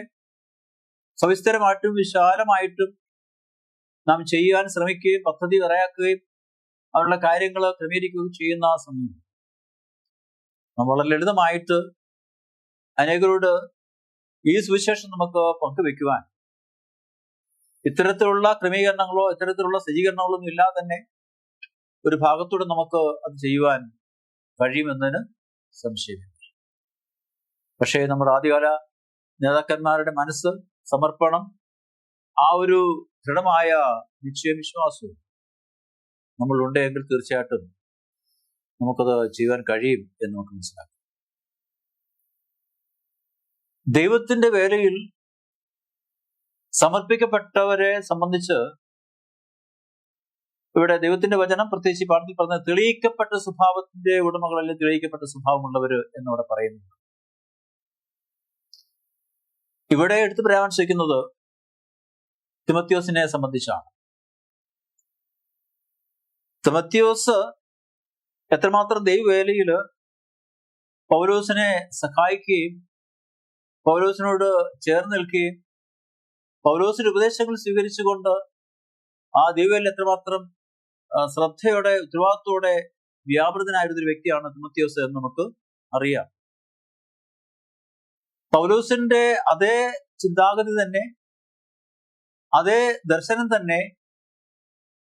സവിസ്തരമായിട്ടും വിശാലമായിട്ടും നാം ചെയ്യാൻ ശ്രമിക്കുകയും പദ്ധതി തയ്യാറാക്കുകയും അവരുടെ കാര്യങ്ങൾ ക്രമീകരിക്കുകയും ചെയ്യുന്ന ആ സമയം നാം വളരെ ലളിതമായിട്ട് അനേകരോട് ഈ സുവിശേഷം നമുക്ക് പങ്കുവെക്കുവാൻ ഇത്തരത്തിലുള്ള ക്രമീകരണങ്ങളോ ഇത്തരത്തിലുള്ള സജ്ജീകരണങ്ങളോ ഒന്നും ഇല്ലാതെ തന്നെ ഒരു ഭാഗത്തൂടെ നമുക്ക് അത് ചെയ്യുവാൻ കഴിയുമെന്നതിന് സംശയമില്ല. പക്ഷേ നമ്മുടെ ആദ്യകാല നേതാക്കന്മാരുടെ മനസ്സ്, സമർപ്പണം, ആ ഒരു ദൃഢമായ നിശ്ചയവിശ്വാസവും നമ്മൾ ഉണ്ടെങ്കിൽ തീർച്ചയായിട്ടും നമുക്കത് ചെയ്യാൻ കഴിയും എന്ന് നമുക്ക് മനസ്സിലാക്കാം. ദൈവത്തിന്റെ വേലയിൽ സമർപ്പിക്കപ്പെട്ടവരെ സംബന്ധിച്ച് ഇവിടെ ദൈവത്തിന്റെ വചനം, പ്രത്യേകിച്ച് പാഠത്തിൽ പറഞ്ഞ തെളിയിക്കപ്പെട്ട സ്വഭാവത്തിന്റെ ഉടമകളല്ലേ തെളിയിക്കപ്പെട്ട സ്വഭാവമുള്ളവര് എന്നവിടെ പറയുന്നു. ഇവിടെ എടുത്തു പറയാൻ ശ്രമിക്കുന്നത് തിമോത്തിയോസിനെ സംബന്ധിച്ചാണ്. തിമോത്തിയോസ് എത്രമാത്രം ദൈവവേലയിൽ പൗലോസിനെ സഹായിക്കുകയും പൗലോസിനോട് ചേർന്ന് നിൽക്കുകയും പൗലോസിന്റെ ഉപദേശങ്ങൾ സ്വീകരിച്ചുകൊണ്ട് ആ ദൈവവേലയിൽ എത്രമാത്രം ശ്രദ്ധയോടെ ഉത്തരവാദിത്തോടെ വ്യാപൃതനായിരുന്ന ഒരു വ്യക്തിയാണ് തിമോത്തിയോസ് എന്ന് നമുക്ക് അറിയാം. പൗലോസിന്റെ അതേ ചിന്താഗതി തന്നെ, അതേ ദർശനം തന്നെ,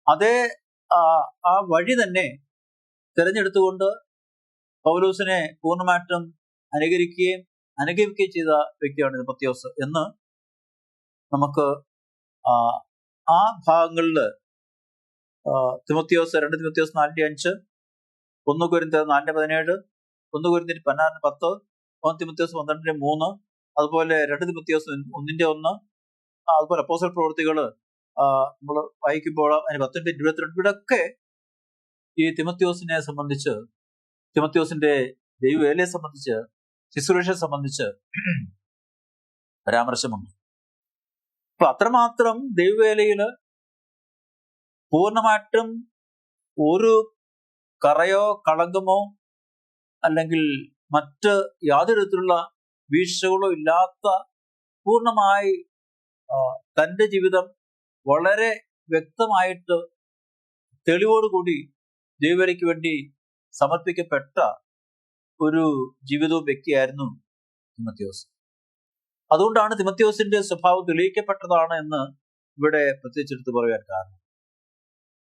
അതേ ആ വഴി തന്നെ തിരഞ്ഞെടുത്തുകൊണ്ട് പൗലോസിനെ പൂർണ്ണമായിട്ടും അനുകരിക്കുകയും ചെയ്ത വ്യക്തിയാണ് തിമോത്തിയോസ് എന്ന് നമുക്ക് ആ ഭാഗങ്ങളിൽ തിമോത്തിയോസ് 2 തിമോത്തിയോസ് 4:5, 1 കൊരിന്ത്യർ 4:17, 1 കൊരിന്ത്യർ 16:10, 1 തിമോത്തിയോസ് 12:3, അതുപോലെ 2 തിമോത്തിയോസ് 1:1, അതുപോലെ അപ്പോസ്തല പ്രവൃത്തികൾ നമ്മൾ വായിക്കുമ്പോൾ അതിന് 19:22 ഇവിടൊക്കെ ഈ തിമോത്തിയോസിനെ സംബന്ധിച്ച്, തിമോത്തിയോസിന്റെ ദൈവവേലയെ സംബന്ധിച്ച്, ശുശ്രൂഷയെ സംബന്ധിച്ച് പരാമർശമുണ്ട്. അപ്പൊ അത്രമാത്രം ദൈവവേലയിൽ പൂർണ്ണമായിട്ടും ഒരു കറയോ കളങ്കമോ അല്ലെങ്കിൽ മറ്റ് യാതൊരു വിധത്തിലുള്ള വീഴ്ചകളോ ഇല്ലാത്ത പൂർണ്ണമായി തൻ്റെ ജീവിതം വളരെ വ്യക്തമായിട്ട് തെളിവോടുകൂടി ദൈവവേലയ്ക്ക് വേണ്ടി സമർപ്പിക്കപ്പെട്ട ഒരു ജീവിതവും വ്യക്തിയായിരുന്നു തിമോത്തിയോസ്. അതുകൊണ്ടാണ് തിമോത്തിയോസിന്റെ സ്വഭാവം തെളിയിക്കപ്പെട്ടതാണ് എന്ന് ഇവിടെ പ്രത്യേകിച്ചെടുത്ത് പറയാൻ കാരണം.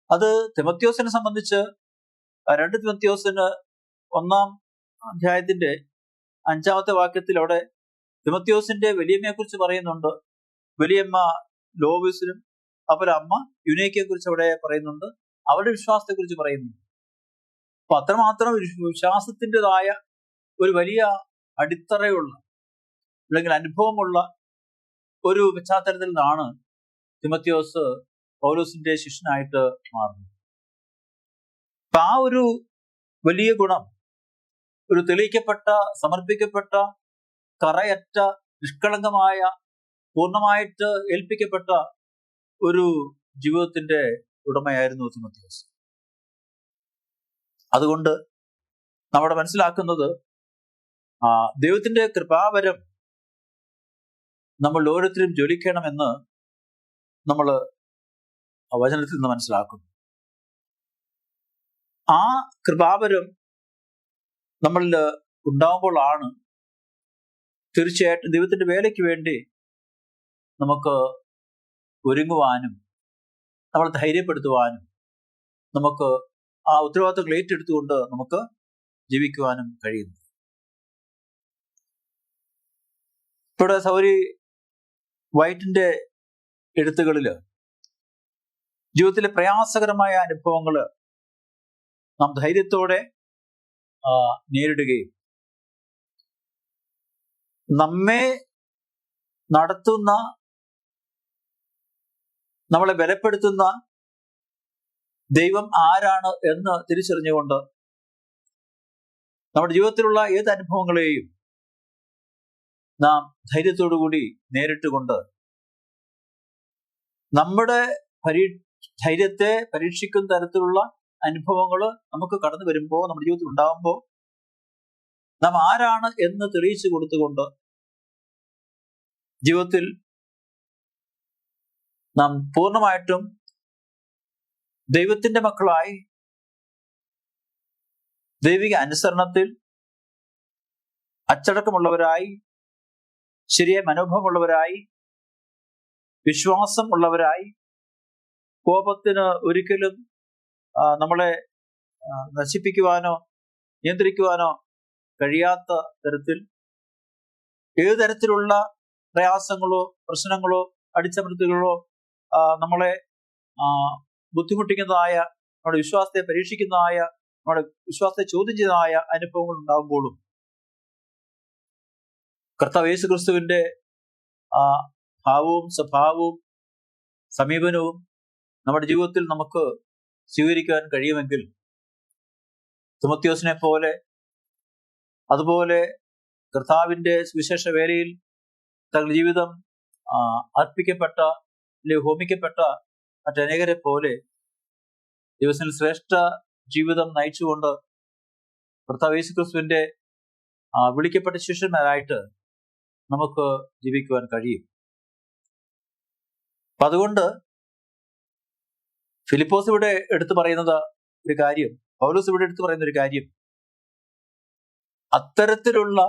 അത് തിമോത്തിയോസിനെ സംബന്ധിച്ച് 2 തിമോത്തിയോസിന് 1-ാം അധ്യായത്തിന്റെ 5-ാമത്തെ വാക്യത്തിൽ അവിടെ തിമോത്തിയോസിന്റെ വലിയമ്മയെ കുറിച്ച് പറയുന്നുണ്ട്. വലിയമ്മ ലോബീസിനും അതുപോലെ അമ്മ യുനേക്കയെ കുറിച്ച് അവിടെ പറയുന്നുണ്ട്. അവരുടെ വിശ്വാസത്തെ കുറിച്ച് പറയുന്നുണ്ട്. അപ്പൊ അത്രമാത്രം വിശ്വാസത്തിൻ്റെതായ ഒരു വലിയ അടിത്തറയുള്ള അല്ലെങ്കിൽ അനുഭവമുള്ള ഒരു പശ്ചാത്തലത്തിൽ നിന്നാണ് തിമോത്തിയോസ് പൗലോസിന്റെ ശിഷ്യനായിട്ട് മാറുന്നത്. അപ്പൊ ആ ഒരു വലിയ ഗുണം, ഒരു തെളിയിക്കപ്പെട്ട, സമർപ്പിക്കപ്പെട്ട, കറയറ്റ, നിഷ്കളങ്കമായ, പൂർണ്ണമായിട്ട് ഏൽപ്പിക്കപ്പെട്ട ഒരു ജീവിതത്തിന്റെ ഉടമയായിരുന്നു തിമോത്തിയോസ്. അതുകൊണ്ട് നമ്മുടെ മനസ്സിലാക്കുന്നത് ദൈവത്തിന്റെ കൃപാവരം നമ്മൾ ഓരോരുത്തരും ജ്വലിക്കണമെന്ന് നമ്മൾ വചനത്തിൽ നിന്ന് മനസ്സിലാക്കുന്നു. ആ കൃപാവരം നമ്മളിൽ ഉണ്ടാകുമ്പോഴാണ് തീർച്ചയായിട്ടും ദൈവത്തിന്റെ വേലയ്ക്ക് വേണ്ടി നമുക്ക് ഒരുങ്ങുവാനും നമ്മൾ ധൈര്യപ്പെടുത്തുവാനും നമുക്ക് ആ ഉത്തരവാദിത്തങ്ങൾ ഏറ്റെടുത്തുകൊണ്ട് നമുക്ക് ജീവിക്കുവാനും കഴിയുന്നു. ഇവിടെ സൗരി വൈറ്റിന്റെ എഴുത്തുകളിൽ ജീവിതത്തിലെ പ്രയാസകരമായ അനുഭവങ്ങൾ നാം ധൈര്യത്തോടെ നേരിടുകയും നമ്മെ നടത്തുന്ന, നമ്മളെ ബലപ്പെടുത്തുന്ന ദൈവം ആരാണ് എന്ന് തിരിച്ചറിഞ്ഞുകൊണ്ട് നമ്മുടെ ജീവിതത്തിലുള്ള ഏത് അനുഭവങ്ങളെയും നാം ധൈര്യത്തോടുകൂടി നേരിട്ടുകൊണ്ട് നമ്മുടെ ധൈര്യത്തെ പരീക്ഷിക്കുന്ന തരത്തിലുള്ള അനുഭവങ്ങൾ നമുക്ക് കടന്നു വരുമ്പോൾ, നമ്മുടെ ജീവിതത്തിൽ ഉണ്ടാകുമ്പോൾ നാം ആരാണ് എന്ന് തെളിയിച്ചു കൊടുത്തുകൊണ്ട് ജീവിതത്തിൽ നാം പൂർണ്ണമായിട്ടും ദൈവത്തിന്റെ മക്കളായി ദൈവിക അനുസരണത്തിൽ അച്ചടക്കമുള്ളവരായി, ശരിയായ മനോഭാവമുള്ളവരായി, വിശ്വാസം ഉള്ളവരായി, കോപത്തിന് ഒരിക്കലും നമ്മളെ നശിപ്പിക്കുവാനോ നിയന്ത്രിക്കുവാനോ കഴിയാത്ത തരത്തിൽ ഏതു തരത്തിലുള്ള പ്രയാസങ്ങളോ പ്രശ്നങ്ങളോ അടിച്ചമർത്തലുകളോ നമ്മളെ ബുദ്ധിമുട്ടിക്കുന്നതായ, നമ്മുടെ വിശ്വാസത്തെ പരീക്ഷിക്കുന്നതായ, നമ്മുടെ വിശ്വാസത്തെ ചോദ്യം ചെയ്യുന്നതായ അനുഭവങ്ങൾ ഉണ്ടാകുമ്പോഴും കർത്താവ് യേശു ക്രിസ്തുവിന്റെ ഭാവവും സ്വഭാവവും സമീപനവും നമ്മുടെ ജീവിതത്തിൽ നമുക്ക് സ്വീകരിക്കാൻ കഴിയുമെങ്കിൽ തിമോത്തിയോസിനെ പോലെ, അതുപോലെ കർത്താവിന്റെ സുവിശേഷ വേലയിൽ തങ്ങളുടെ ജീവിതം അർപ്പിക്കപ്പെട്ട അല്ലെങ്കിൽ ഹോമിക്കപ്പെട്ട മറ്റനേകരെ പോലെ ദിവസത്തിൽ ശ്രേഷ്ഠ ജീവിതം നയിച്ചുകൊണ്ട് കർത്താവ് യേശു ക്രിസ്തുവിന്റെ വിളിക്കപ്പെട്ട ശിഷ്യന്മാരായിട്ട് നമുക്ക് ജീവിക്കുവാൻ കഴിയും. അപ്പൊ അതുകൊണ്ട് ഫിലിപ്പോസ് ഇവിടെ എടുത്തു പറയുന്നത് ഒരു കാര്യം, പൗലോസ് ഇവിടെ എടുത്തു പറയുന്ന ഒരു കാര്യം, അത്തരത്തിലുള്ള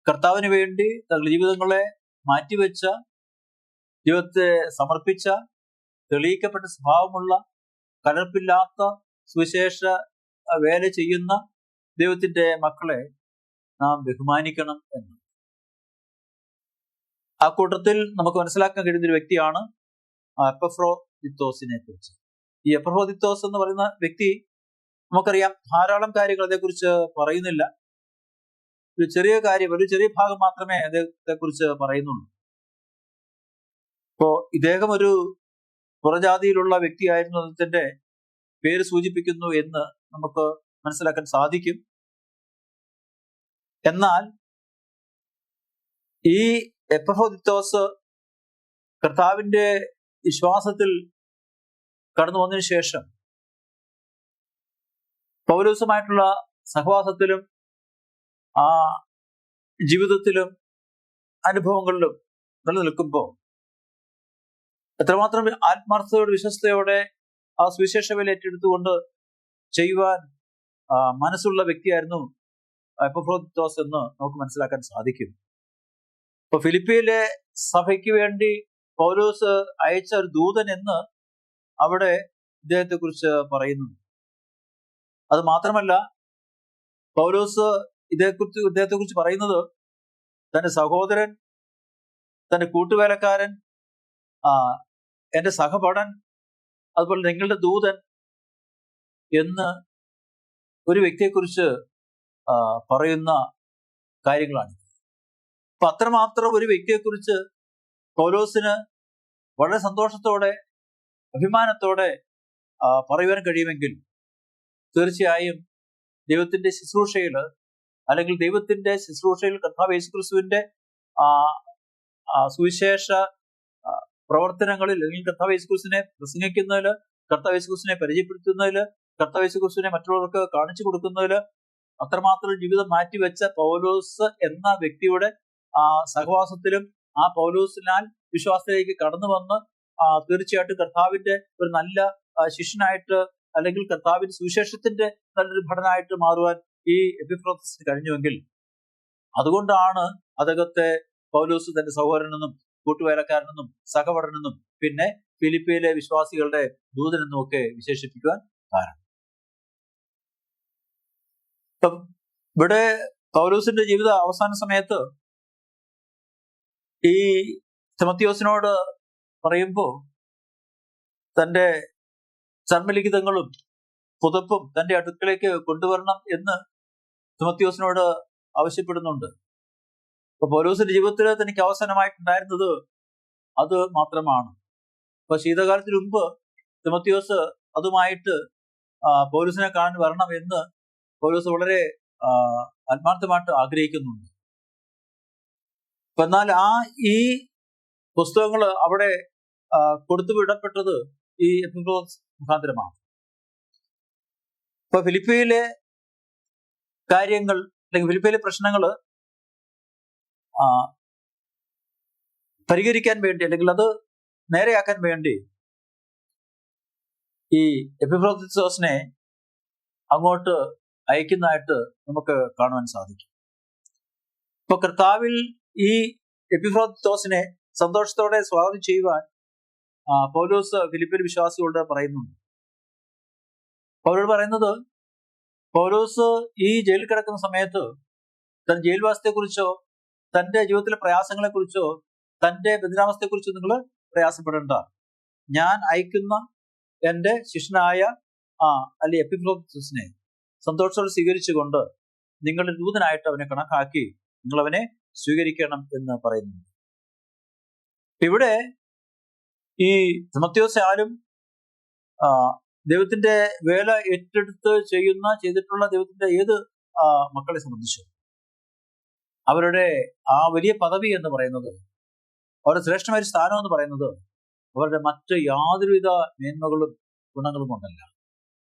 കർത്താവിന് വേണ്ടി തങ്ങളുടെ ജീവിതങ്ങളെ മാറ്റിവെച്ച, ജീവിതത്തെ സമർപ്പിച്ച, തെളിയിക്കപ്പെട്ട സ്വഭാവമുള്ള, കലർപ്പില്ലാത്ത സുവിശേഷ വേല ചെയ്യുന്ന ദൈവത്തിന്റെ മക്കളെ നാം ബഹുമാനിക്കണം എന്ന്. ആ കൂട്ടത്തിൽ നമുക്ക് മനസ്സിലാക്കാൻ കഴിയുന്ന ഒരു വ്യക്തിയാണ് എപ്പഫ്രോദിത്തോസിനെ കുറിച്ച്. ഈ എപ്പഫ്രോദിത്തോസ് എന്ന് പറയുന്ന വ്യക്തി, നമുക്കറിയാം, ധാരാളം കാര്യങ്ങൾ അതേക്കുറിച്ച് പറയുന്നില്ല. ഒരു ചെറിയ കാര്യം, ഒരു ചെറിയ ഭാഗം മാത്രമേ അദ്ദേഹത്തെ കുറിച്ച് പറയുന്നുള്ളൂ. ഇപ്പോ ഇദ്ദേഹം ഒരു പുറജാതിയിലുള്ള വ്യക്തിയായിരുന്നു അദ്ദേഹത്തിന്റെ പേര് സൂചിപ്പിക്കുന്നു എന്ന് നമുക്ക് മനസ്സിലാക്കാൻ സാധിക്കും. എന്നാൽ ഈ എപ്പഫ്രോദിത്തോസ് കർത്താവിന്റെ വിശ്വാസത്തിൽ കടന്നു വന്നതിന് ശേഷം പൗലോസുമായിട്ടുള്ള സഹവാസത്തിലും ജീവിതത്തിലും അനുഭവങ്ങളിലും നിലനിൽക്കുമ്പോൾ എത്രമാത്രം ആത്മാർത്ഥതയോടെ വിശ്വസ്തയോടെ ആ സുവിശേഷ വേല ഏറ്റെടുത്തുകൊണ്ട് ചെയ്യുവാൻ മനസ്സുള്ള വ്യക്തിയായിരുന്നു എപ്പഫ്രോദിത്തോസ് എന്ന് നമുക്ക് മനസ്സിലാക്കാൻ സാധിക്കും. ഇപ്പൊ ഫിലിപ്പിയിലെ സഭയ്ക്ക് വേണ്ടി പൗലോസ് അയച്ച ഒരു ദൂതൻ എന്ന് അവിടെ ഇദ്ദേഹത്തെ കുറിച്ച് പറയുന്നു. അത് മാത്രമല്ല, പൗലോസ് ഇദ്ദേഹത്തെ കുറിച്ച് പറയുന്നത് തന്റെ സഹോദരൻ, തന്റെ കൂട്ടുവേലക്കാരൻ, എന്റെ സഹപഠൻ, അതുപോലെ നിങ്ങളുടെ ദൂതൻ എന്ന് ഒരു വ്യക്തിയെക്കുറിച്ച് പറയുന്ന കാര്യങ്ങളാണ്. അപ്പൊ അത്രമാത്രം ഒരു വ്യക്തിയെക്കുറിച്ച് പൗലോസിന് വളരെ സന്തോഷത്തോടെ, അഭിമാനത്തോടെ പറയുവാൻ കഴിയുമെങ്കിൽ തീർച്ചയായും ദൈവത്തിന്റെ ശുശ്രൂഷയിൽ, അല്ലെങ്കിൽ ദൈവത്തിന്റെ ശുശ്രൂഷയിൽ കർത്താവ് യേശുക്രിസ്തുവിന്റെ സുവിശേഷ പ്രവർത്തനങ്ങളിൽ, അല്ലെങ്കിൽ കർത്താവ് യേശുക്രിസ്തുവിനെ പ്രസംഗിക്കുന്നതിൽ, കർത്താവ് യേശുക്രിസ്തുവിനെ പരിചയപ്പെടുത്തുന്നതിൽ, കർത്താവ് യേശുക്രിസ്തുവിനെ മറ്റുള്ളവർക്ക് കാണിച്ചു കൊടുക്കുന്നതിൽ അത്രമാത്രം ജീവിതം മാറ്റിവെച്ച പൗലോസ് എന്ന വ്യക്തിയുടെ സഹവാസത്തിലും ആ പൗലോസിനാൽ വിശ്വാസത്തിലേക്ക് കടന്നു വന്ന് തീർച്ചയായിട്ടും കർത്താവിന്റെ ഒരു നല്ല ശിഷ്യനായിട്ട്, അല്ലെങ്കിൽ കർത്താവിന്റെ സുവിശേഷത്തിന്റെ നല്ലൊരു ഭടനായിട്ട് മാറുവാൻ ഈ എപ്പിഫ്രോദിത്തോസിന് കഴിഞ്ഞുവെങ്കിൽ അതുകൊണ്ടാണ് അദ്ദേഹത്തെ പൗലോസ് തന്റെ സഹോദരനെന്നും കൂട്ടുവേലക്കാരനെന്നും സഹപഠനെന്നും പിന്നെ ഫിലിപ്പിയിലെ വിശ്വാസികളുടെ ദൂതനെന്നും ഒക്കെ വിശേഷിപ്പിക്കുവാൻ കാരണം. ഇവിടെ പൗലോസിന്റെ ജീവിത അവസാന സമയത്ത് ഈ തിമോത്തിയോസിനോട് പറയുമ്പോൾ തന്റെ ചർമ്മലിഖിതങ്ങളും പുതപ്പും തന്റെ അടുക്കളേക്ക് കൊണ്ടുവരണം എന്ന് തിമോത്തിയോസിനോട് ആവശ്യപ്പെടുന്നുണ്ട്. അപ്പൊ പൗലോസിന്റെ ജീവിതത്തിൽ തനിക്ക് അവസാനമായിട്ടുണ്ടായിരുന്നത് അത് മാത്രമാണ്. അപ്പൊ ശീതകാലത്തിന് മുമ്പ് തിമോത്തിയോസ് അതുമായിട്ട് പൗലോസിനെ കാണാൻ വരണം എന്ന് പൗലോസ് വളരെ ആത്മാർത്ഥമായിട്ട് ആഗ്രഹിക്കുന്നുണ്ട്. എന്നാൽ ഈ പുസ്തകങ്ങൾ അവിടെ കൊടുത്തുവിടപ്പെട്ടത് ഈ എപ്പിഫ്രോദിത്തോസ് മുഖാന്തരമാണ്. ഇപ്പൊ ഫിലിപ്പിയിലെ കാര്യങ്ങൾ അല്ലെങ്കിൽ ഫിലിപ്പിയിലെ പ്രശ്നങ്ങൾ പരിഹരിക്കാൻ വേണ്ടി അല്ലെങ്കിൽ അത് നേരെയാക്കാൻ വേണ്ടി ഈ എപ്പിഫ്രോദിത്തോസിനെ അങ്ങോട്ട് അയക്കുന്നതായിട്ട് നമുക്ക് കാണുവാൻ സാധിക്കും. ഇപ്പൊ കർത്താവിൽ ഈ എപ്പിഫ്രോദിത്തോസിനെ സന്തോഷത്തോടെ സ്വാഗതം ചെയ്യുവാൻ പൗലോസ് ഫിലിപ്പിയൻ വിശ്വാസികളോട് പറയുന്നുണ്ട്. അവരോട് പറയുന്നത്, പൗലോസ് ഈ ജയിലിൽ കിടക്കുന്ന സമയത്ത് തന്റെ ജയിൽവാസത്തെക്കുറിച്ചോ തന്റെ ജീവിതത്തിലെ പ്രയാസങ്ങളെക്കുറിച്ചോ തന്റെ ബന്ധനാവസ്ഥയെക്കുറിച്ചോ നിങ്ങൾ പ്രയാസപ്പെടേണ്ട. ഞാൻ അയക്കുന്ന എന്റെ ശിഷ്യനായ അല്ലെ എപ്പിഫ്രോദിത്തോസിനെ സന്തോഷത്തോടെ സ്വീകരിച്ചുകൊണ്ട് നിങ്ങളുടെ ദൂതനായിട്ട് അവനെ കണക്കാക്കി നിങ്ങൾ അവനെ സ്വീകരിക്കണം എന്ന് പറയുന്നു. ഇവിടെ ഈ തിമോത്തിയോസ് ആരും ദൈവത്തിന്റെ വേല ഏറ്റെടുത്ത് ചെയ്തിട്ടുള്ള ദൈവത്തിന്റെ ഏത് മക്കളെ സംബന്ധിച്ചു അവരുടെ ആ വലിയ പദവി എന്ന് പറയുന്നത്, അവരുടെ ശ്രേഷ്ഠമായ സ്ഥാനം എന്ന് പറയുന്നത് അവരുടെ മറ്റ് യാതൊരുവിധ മേന്മകളും ഗുണങ്ങളും കൊണ്ടല്ല,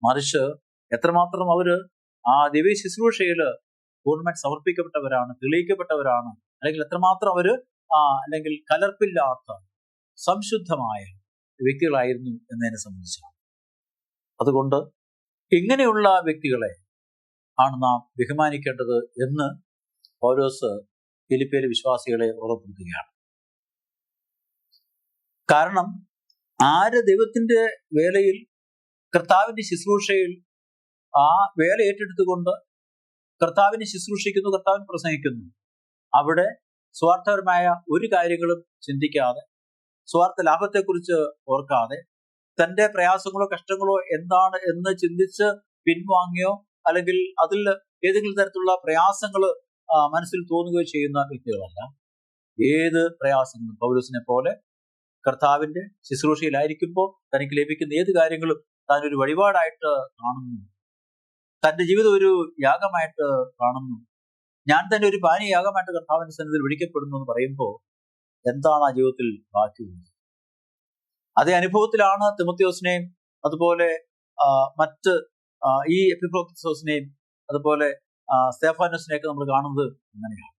മറിച്ച് എത്രമാത്രം അവര് ആ ദിവ്യ ശുശ്രൂഷയില് പൂർണ്ണമായിട്ട് സമർപ്പിക്കപ്പെട്ടവരാണ്, തെളിയിക്കപ്പെട്ടവരാണ്, അല്ലെങ്കിൽ എത്രമാത്രം അവര് അല്ലെങ്കിൽ കലർപ്പില്ലാത്ത സംശുദ്ധമായ വ്യക്തികളായിരുന്നു എന്നതിനെ സംബന്ധിച്ചാണ്. അതുകൊണ്ട് ഇങ്ങനെയുള്ള വ്യക്തികളെ ആണ് നാം ബഹുമാനിക്കേണ്ടത് എന്ന് പൗലോസ് ഫിലിപ്പിയിലെ വിശ്വാസികളെ ഓർമ്മപ്പെടുത്തുകയാണ്. കാരണം ആര് ദൈവത്തിന്റെ വേലയിൽ കർത്താവിന്റെ ശുശ്രൂഷയിൽ ആ വേല ഏറ്റെടുത്തുകൊണ്ട് കർത്താവിനെ ശുശ്രൂഷിക്കുന്നു, കർത്താവിനെ പ്രസംഗിക്കുന്നു, അവിടെ സ്വാർത്ഥപരമായ ഒരു കാര്യങ്ങളും ചിന്തിക്കാതെ, സ്വാർത്ഥ ലാഭത്തെക്കുറിച്ച് ഓർക്കാതെ, തന്റെ പ്രയാസങ്ങളോ കഷ്ടങ്ങളോ എന്താണ് എന്ന് ചിന്തിച്ച് പിൻവാങ്ങിയോ അല്ലെങ്കിൽ അതിൽ ഏതെങ്കിലും തരത്തിലുള്ള പ്രയാസങ്ങൾ മനസ്സിൽ തോന്നുകയോ ചെയ്യുന്ന വ്യക്തികളല്ല. ഏത് പ്രയാസങ്ങളും പൗലോസിനെ പോലെ കർത്താവിന്റെ ശുശ്രൂഷയിലായിരിക്കുമ്പോൾ തനിക്ക് ലഭിക്കുന്ന ഏത് കാര്യങ്ങളും താൻ ഒരു വഴിപാടായിട്ട് കാണുന്നു, തന്റെ ജീവിതം ഒരു യാഗമായിട്ട് കാണുന്നു, ഞാൻ തന്നെ ഒരു പാനീയാഗമായിട്ട് കർത്താവിന്റെ സന്നിധിയിൽ വിളിക്കപ്പെടുന്നു എന്ന് പറയുമ്പോൾ എന്താണ് ആ ജീവിതത്തിൽ ബാക്കിയുള്ളത്? അതേ അനുഭവത്തിലാണ് തിമോത്തിയോസിനെയും അതുപോലെ മറ്റ് ഈ എപ്പിഫ്രോദിത്തോസിനെയും അതുപോലെ സ്തെഫാനോസിനെയൊക്കെ നമ്മൾ കാണുന്നത് അങ്ങനെയാണ്.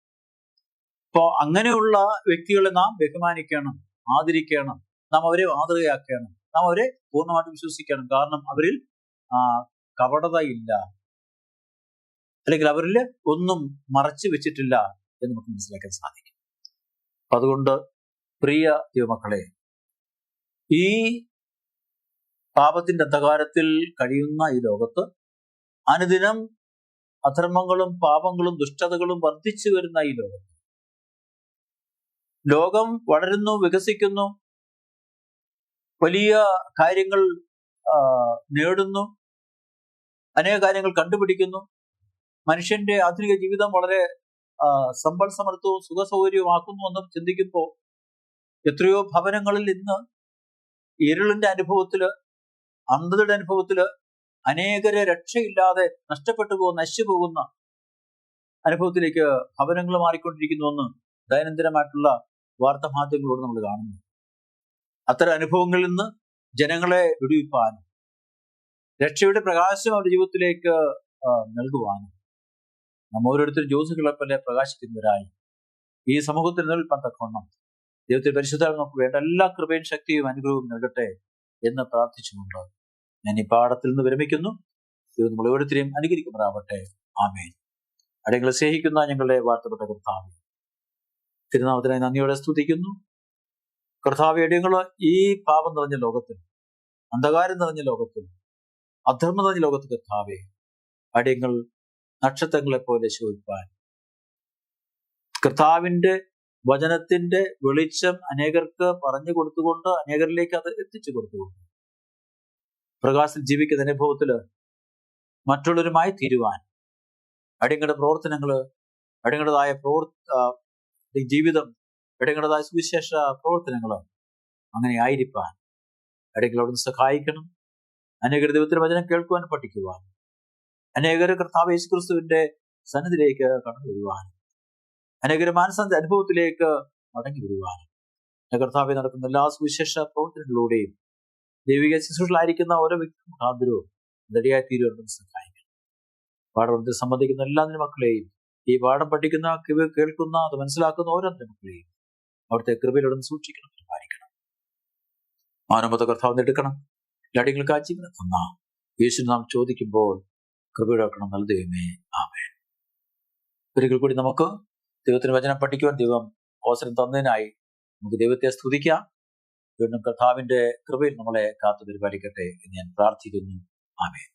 അപ്പോ അങ്ങനെയുള്ള വ്യക്തികളെ നാം ബഹുമാനിക്കണം, ആദരിക്കണം, നാം അവരെ മാതൃകയാക്കണം, നാം അവരെ പൂർണ്ണമായിട്ട് വിശ്വസിക്കണം. കാരണം അവരിൽ കപടത ഇല്ല, അല്ലെങ്കിൽ അവരിൽ ഒന്നും മറച്ചു വെച്ചിട്ടില്ല എന്ന് നമുക്ക് മനസ്സിലാക്കാൻ സാധിക്കും. അതുകൊണ്ട് പ്രിയ ദൈവമക്കളെ, ഈ പാപത്തിന്റെ അന്ധകാരത്തിൽ കഴിയുന്ന ഈ ലോകത്ത് അനുദിനം അധർമ്മങ്ങളും പാപങ്ങളും ദുഷ്ടതകളും വർദ്ധിച്ചു വരുന്ന ഈ ലോകം വളരുന്നു, വികസിക്കുന്നു, വലിയ കാര്യങ്ങൾ നേടുന്നു, അനേക കാര്യങ്ങൾ കണ്ടുപിടിക്കുന്നു. മനുഷ്യന്റെ ആധുനിക ജീവിതം വളരെ സമ്പൽ സമൃദ്ധവും സുഖസൗകര്യവുമാക്കുന്നു എന്ന് ചിന്തിക്കുമ്പോൾ എത്രയോ ഭവനങ്ങളിൽ ഇന്ന് ഇരുളിന്റെ അനുഭവത്തില്, അന്ധതയുടെ അനുഭവത്തില് അനേകരെ രക്ഷയില്ലാതെ നഷ്ടപ്പെട്ടു പോകുന്ന, നശിച്ചു പോകുന്ന അനുഭവത്തിലേക്ക് ഭവനങ്ങൾ മാറിക്കൊണ്ടിരിക്കുന്നുവെന്ന് ദൈനംദിനമായിട്ടുള്ള വാർത്താമാധ്യമങ്ങളോട് നമ്മൾ കാണുന്നു. അത്തരം അനുഭവങ്ങളിൽ നിന്ന് ജനങ്ങളെ വിടുവിപ്പാനും രക്ഷയുടെ പ്രകാശം അവരുടെ ജീവിതത്തിലേക്ക് നൽകുവാനും നമ്മ ഓരോരുത്തരും ജ്യോതികളെപ്പോലെ പ്രകാശിക്കുന്നവരായി ഈ സമൂഹത്തിൽ നിലനിൽപ്പാൻ തക്കവണ്ണം ദൈവത്തെ പരിശുദ്ധാത്മാവ് നമുക്ക് വേണ്ട എല്ലാ കൃപയും ശക്തിയും അനുഗ്രഹവും നൽകട്ടെ എന്ന് പ്രാർത്ഥിച്ചുകൊണ്ട് ഞാൻ ഈ പാഠത്തിൽ നിന്ന് വിരമിക്കുന്നു. ദൈവം നമ്മൾ ഓരോരുത്തരെയും അനുഗ്രഹിക്കുമാറാവട്ടെ. ആമേൻ. അടിയങ്ങളെ സ്നേഹിക്കുന്ന ഞങ്ങളുടെ വാഴ്ത്തപ്പെട്ട കർത്താവേ, തിരുനാമത്തിനായി നന്ദിയോടെ സ്തുതിക്കുന്നു. കർത്താവേ, അടിയങ്ങള് ഈ പാപം നിറഞ്ഞ ലോകത്തിൽ, അന്ധകാരം നിറഞ്ഞ ലോകത്തിൽ, അധർമ്മം നിറഞ്ഞ ലോകത്തിൽ കർത്താവേ, അടിയങ്ങൾ നക്ഷത്രങ്ങളെ പോലെ ശോഭിപ്പാൻ കർത്താവിന്റെ വചനത്തിന്റെ വെളിച്ചം അനേകർക്ക് പറഞ്ഞു കൊടുത്തുകൊണ്ട്, അനേകരിലേക്ക് അത് എത്തിച്ചു കൊടുത്തുകൊണ്ട് പ്രകാശത്തിൽ ജീവിക്കുന്ന അനുഭവത്തിൽ മറ്റുള്ളവരുമായി തീരുവാൻ അടിയങ്ങളുടെ പ്രവർത്തനങ്ങള്, അടിയങ്ങളുടേതായ ജീവിതം, അടിയങ്ങളുടേതായ സുവിശേഷ പ്രവർത്തനങ്ങള് അങ്ങനെ ആയിരിക്കാൻ അടിയങ്ങളോട് സഹായിക്കണം. അനേകർ ദൈവത്തിന്റെ വചനം കേൾക്കുവാൻ, പഠിക്കുവാൻ, അനേകർ കർത്താവ് യേശു ക്രിസ്തുവിന്റെ സന്നിധിയിലേക്ക് കടന്നു വരുവാൻ, അനേകർ മാനസാന്ത അനുഭവത്തിലേക്ക് മടങ്ങി വരുവാൻ കർത്താവെ നടക്കുന്ന എല്ലാ സുവിശേഷ പ്രവർത്തനങ്ങളിലൂടെയും ദൈവിക ശുശ്രൂഷയിലായിരിക്കുന്ന ഓരോ വ്യക്തി മുഖാന്തരവും നെടിയായി തീരുവാനും സഹായിക്കണം. പാഠത്തിൽ സംബന്ധിക്കുന്ന എല്ലാ മക്കളെയും, ഈ പാഠം പഠിക്കുന്ന, കേൾക്കുന്ന, അത് മനസ്സിലാക്കുന്ന ഓരോ മക്കളെയും അവിടുത്തെ കൃപയിലൂടെ സൂക്ഷിക്കണം, പരിപാലിക്കണം. മാനവത കർത്താവ് എടുക്കണം. ലടികൾക്ക് ആ ജീവനം തന്ന യേശു നാം ചോദിക്കുമ്പോൾ കൃപയിടക്കണം. നല്ല ദൈവമേ, ആമേൻ. ഒരിക്കൽ കൂടി നമുക്ക് ദൈവത്തിന് വചനം പഠിക്കുവാൻ ദൈവം അവസരം തന്നതിനായി നമുക്ക് ദൈവത്തെ സ്തുതിക്കാം. വീണ്ടും കർത്താവിന്റെ കൃപയിൽ നമ്മളെ കാത്തു പരിപാലിക്കട്ടെ എന്ന് ഞാൻ പ്രാർത്ഥിക്കുന്നു. ആമേൻ.